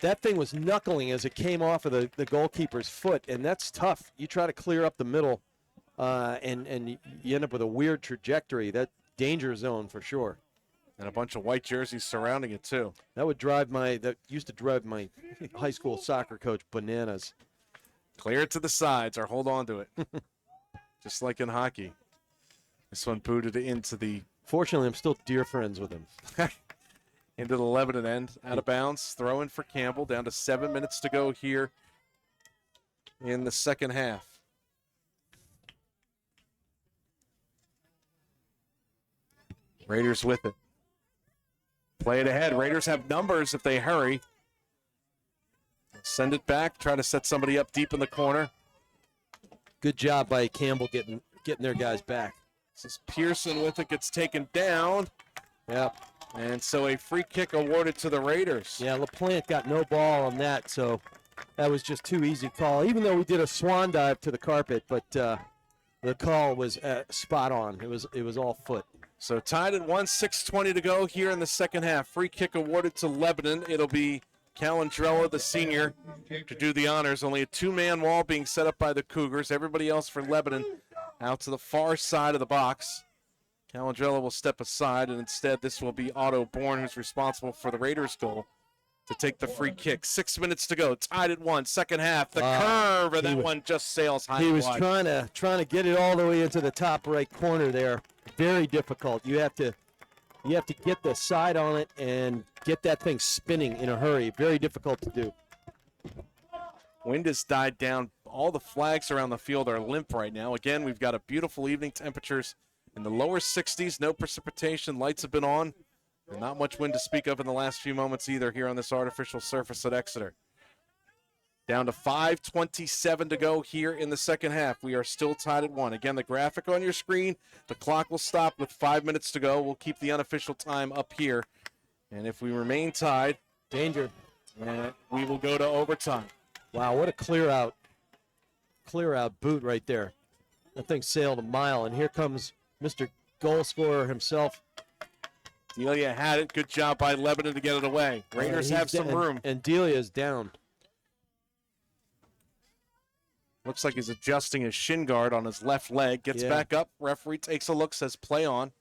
That thing was knuckling as it came off of the goalkeeper's foot, and that's tough. You try to clear up the middle, and you end up with a weird trajectory. That danger zone for sure. And a bunch of white jerseys surrounding it, too. That used to drive my high school soccer coach bananas. Clear it to the sides or hold on to it. Just like in hockey. This one booted into the Fortunately, I'm still dear friends with him. into the Lebanon end. Out of bounds. Throw in for Campbell. Down to 7 minutes to go here in the second half. Raiders with it. Play it ahead. Raiders have numbers if they hurry. Send it back. Try to set somebody up deep in the corner. Good job by Campbell getting their guys back. This is Pearson with it. Gets taken down. Yep. And so a free kick awarded to the Raiders. Yeah, LaPlante got no ball on that, so that was just too easy call. Even though we did a swan dive to the carpet, but the call was spot on. It was all foot. So tied at 1, 6:20 to go here in the second half. Free kick awarded to Lebanon. It'll be Calandrella, the senior, to do the honors. Only a two-man wall being set up by the Cougars. Everybody else for Lebanon out to the far side of the box. Calandrella will step aside, and instead this will be Otto Bourne, who's responsible for the Raiders' goal, to take the free kick. 6 minutes to go. Tied at 1, second half. The curve, and that one just sails high. He and was wide. trying to get it all the way into the top right corner there. Very difficult. You have to get the side on it and get that thing spinning in a hurry. Very difficult to do. Wind has died down. All the flags around the field are limp right now. Again, we've got a beautiful evening. Temperatures in the lower 60s. No precipitation. Lights have been on. And not much wind to speak of in the last few moments either here on this artificial surface at Exeter. Down to 5:27 to go here in the second half. We are still tied at 1. Again, the graphic on your screen. The clock will stop with 5 minutes to go. We'll keep the unofficial time up here. And if we remain tied, Danger. we will go to overtime. Wow, what a clear out boot right there. That thing sailed a mile, and here comes Mr. Goal Scorer himself. Delia had it. Good job by Lebanon to get it away. Raiders have some room. And Delia's down. Looks like he's adjusting his shin guard on his left leg. Gets back up. Referee takes a look, says play on.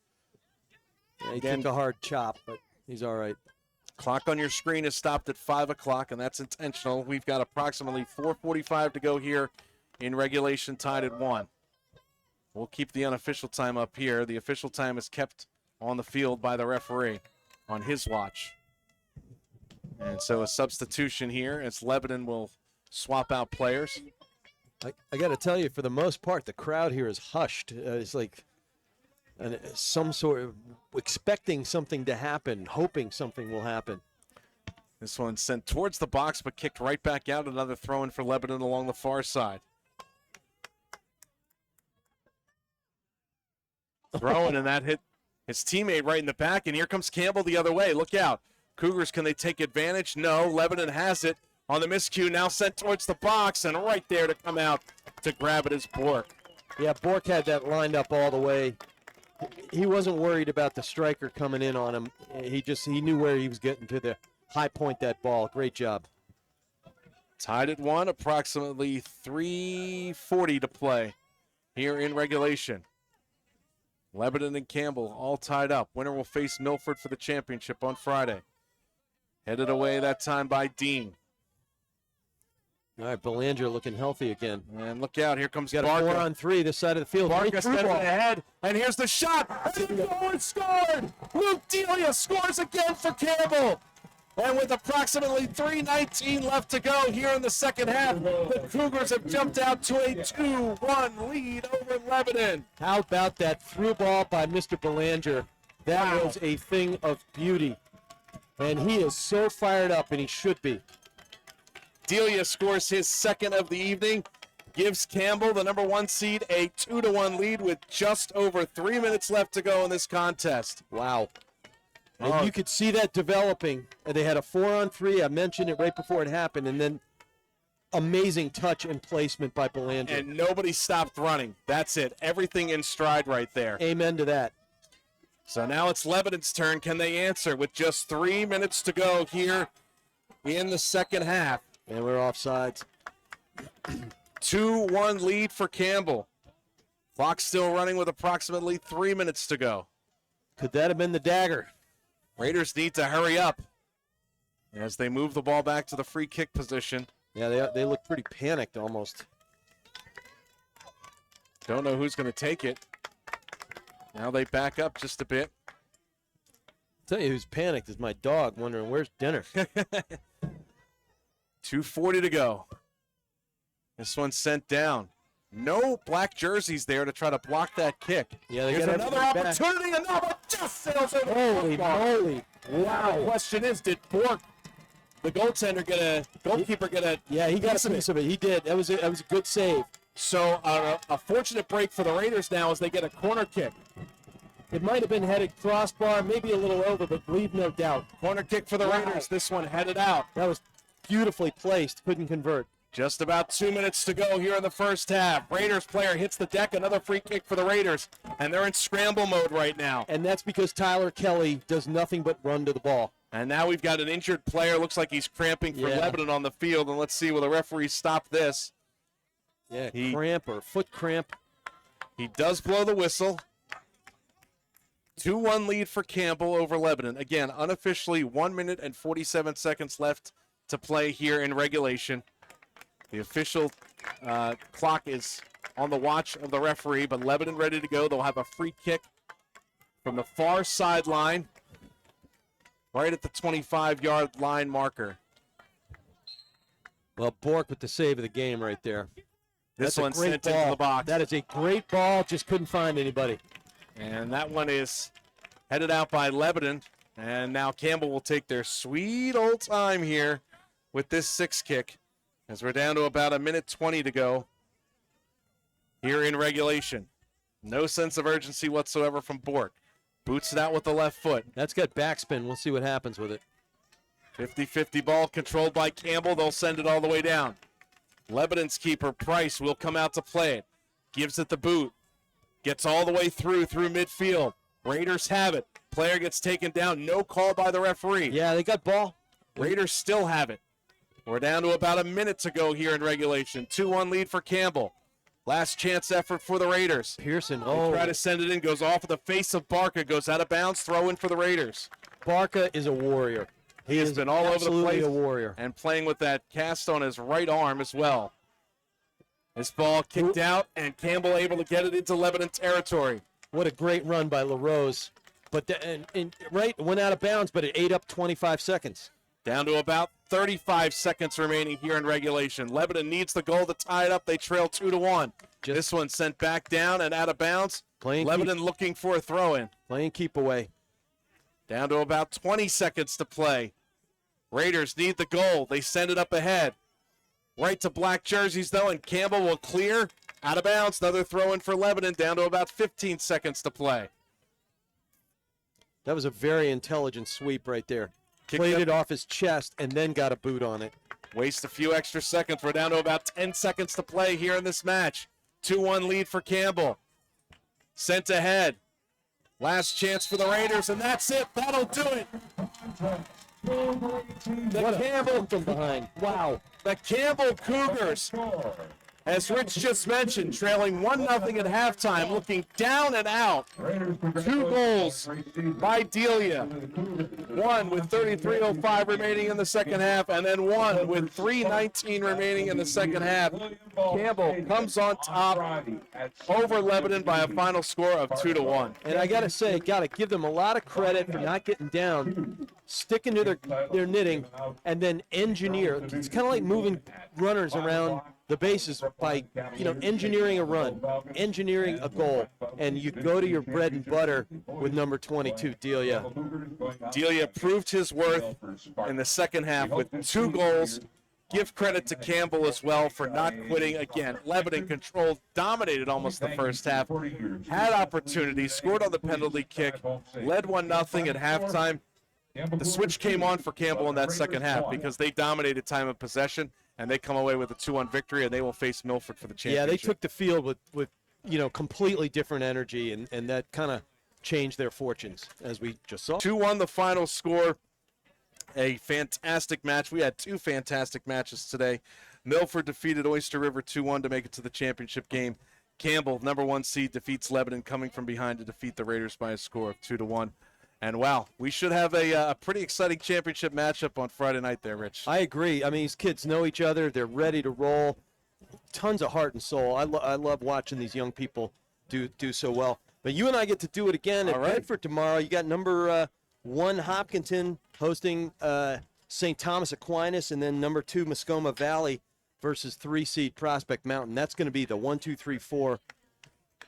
Yeah, he took a hard chop, but he's all right. Clock on your screen is stopped at 5 o'clock, and that's intentional. We've got approximately 4:45 to go here in regulation, tied at 1. We'll keep the unofficial time up here. The official time is kept on the field by the referee on his watch. And so a substitution here as Lebanon will swap out players. I got to tell you, for the most part, the crowd here is hushed. It's like some sort of expecting something to happen, hoping something will happen. This one sent towards the box, but kicked right back out. Another throw-in for Lebanon along the far side. Throwing, and that hit his teammate right in the back, and here comes Campbell the other way. Look out. Cougars, can they take advantage? No. Lebanon has it. On the miscue, now sent towards the box, and right there to come out to grab it is Bork. Yeah, Bork had that lined up all the way. He wasn't worried about the striker coming in on him. He knew where he was getting to the high point that ball. Great job. Tied at 1, approximately 3:40 to play here in regulation. Lebanon and Campbell all tied up. Winner will face Milford for the championship on Friday. Headed away that time by Dean. All right, Belanger looking healthy again. And look out, here comes Got Barca. a 4-on-3 this side of the field. Barca steps ahead, and here's the shot. And scored! Luke Delia scores again for Campbell. And with approximately 3:19 left to go here in the second half, the Cougars have jumped out to a 2-1 lead over Lebanon. How about that through ball by Mr. Belanger? That was a thing of beauty. And he is so fired up, and he should be. Delia scores his second of the evening, gives Campbell, the number 1 seed, a 2-1 lead with just over 3 minutes left to go in this contest. Wow. And you could see that developing. And they had a 4-on-3. I mentioned it right before it happened. And then amazing touch and placement by Belanger. And nobody stopped running. That's it. Everything in stride right there. Amen to that. So now it's Lebanon's turn. Can they answer with just 3 minutes to go here in the second half? And we're offsides. 2-1 lead for Campbell. Clock still running with approximately 3 minutes to go. Could that have been the dagger? Raiders need to hurry up as they move the ball back to the free kick position. Yeah, they look pretty panicked almost. Don't know who's going to take it. Now they back up just a bit. Tell you who's panicked is my dog, wondering where's dinner. 2:40 to go. This one's sent down. No black jerseys there to try to block that kick. Yeah, Here's got another opportunity. Another one just sails over. Holy moly! Wow. The question is, did Bork, the goalkeeper, get a? Yeah, he got a piece of it. He did. That was a good save. So a fortunate break for the Raiders now as they get a corner kick. It might have been headed crossbar, maybe a little over, but leave no doubt. Corner kick for the Raiders. This one headed out. That was beautifully placed. Couldn't convert. Just about 2 minutes to go here in the first half. Raiders player hits the deck. Another free kick for the Raiders. And they're in scramble mode right now. And that's because Tyler Kelly does nothing but run to the ball. And now we've got an injured player. Looks like he's cramping for Lebanon on the field. And let's see, will the referee stop this? Yeah, cramp or foot cramp. He does blow the whistle. 2-1 lead for Campbell over Lebanon. Again, unofficially 1 minute and 47 seconds left to play here in regulation. The official clock is on the watch of the referee, but Lebanon ready to go. They'll have a free kick from the far sideline, right at the 25-yard line marker. Well, Bork with the save of the game right there. This one's sent into the box. That is a great ball, just couldn't find anybody. And that one is headed out by Lebanon. And now Campbell will take their sweet old time here with this six kick, as we're down to about 1:20 to go here in regulation. No sense of urgency whatsoever from Bork. Boots it out with the left foot. That's got backspin. We'll see what happens with it. 50-50 ball controlled by Campbell. They'll send it all the way down. Lebanon's keeper, Price, will come out to play it. Gives it the boot. Gets all the way through midfield. Raiders have it. Player gets taken down. No call by the referee. Yeah, they got ball. Raiders still have it. We're down to about 1 minute to go here in regulation. 2-1 lead for Campbell. Last chance effort for the Raiders. Pearson, They try to send it in. Goes off of the face of Barca. Goes out of bounds. Throw in for the Raiders. Barca is a warrior. He has been all over the place. A warrior. And playing with that cast on his right arm as well. This ball kicked out, and Campbell able to get it into Lebanon territory. What a great run by LaRose. But went out of bounds, but it ate up 25 seconds. Down to about 35 seconds remaining here in regulation. Lebanon needs the goal to tie it up. They trail 2-1. This one sent back down and out of bounds. Lebanon looking for a throw-in. Playing keep away. Down to about 20 seconds to play. Raiders need the goal. They send it up ahead. Right to black jerseys, though, and Campbell will clear. Out of bounds. Another throw-in for Lebanon. Down to about 15 seconds to play. That was a very intelligent sweep right there. Played it off his chest and then got a boot on it. Waste a few extra seconds. We're down to about 10 seconds to play here in this match. 2-1 lead for Campbell. Sent ahead. Last chance for the Raiders, and that's it. That'll do it. The Campbell from behind. Wow. The Campbell Cougars, as Rich just mentioned, trailing 1-0 at halftime, looking down and out. 2 goals by Delia. One with 33:05 remaining in the second half, and then one with 3:19 remaining in the second half. Campbell comes on top over Lebanon by a final score of 2-1. And I got to say, got to give them a lot of credit for not getting down, sticking to their knitting, and then engineer. It's kind of like moving runners around the bases by, engineering a run, engineering a goal, and you go to your bread and butter with number 22, Delia. Delia proved his worth in the second half with 2 goals. Give credit to Campbell as well for not quitting again. Lebanon controlled, dominated almost the first half, had opportunities, scored on the penalty kick, led 1-0 at halftime. The switch came on for Campbell in that second half because they dominated time of possession, and they come away with a 2-1 victory, and they will face Milford for the championship. Yeah, they took the field with completely different energy, and that kind of changed their fortunes, as we just saw. 2-1 the final score. A fantastic match. We had 2 fantastic matches today. Milford defeated Oyster River 2-1 to make it to the championship game. Campbell, number 1 seed, defeats Lebanon, coming from behind to defeat the Raiders by a score of 2-1. And, wow, we should have a pretty exciting championship matchup on Friday night there, Rich. I agree. I mean, these kids know each other. They're ready to roll. Tons of heart and soul. I love watching these young people do so well. But you and I get to do it again at Bedford tomorrow. You got number 1 Hopkinton hosting St. Thomas Aquinas, and then number 2 Muskoma Valley versus 3 seed Prospect Mountain. That's going to be the 1, 2, 3, 4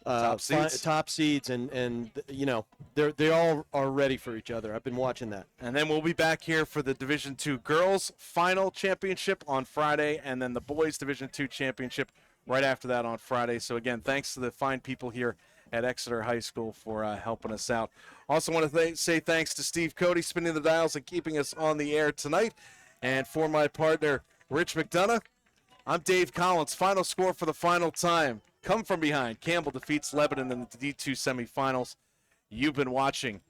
top seeds, and you know they all are ready for each other. I've been watching that. And then we'll be back here for the Division II girls final championship on Friday, and then the boys Division II championship right after that on Friday. So again, thanks to the fine people here at Exeter High School for helping us out. Also want to say thanks to Steve Cody spinning the dials and keeping us on the air tonight. And for my partner, Rich McDonough, I'm Dave Collins. Final score for the final time. Come from behind. Campbell defeats Lebanon in the D2 semifinals. You've been watching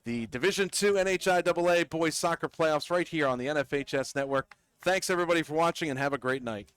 the Division II NHIAA boys soccer playoffs right here on the NFHS Network. Thanks, everybody, for watching, and have a great night.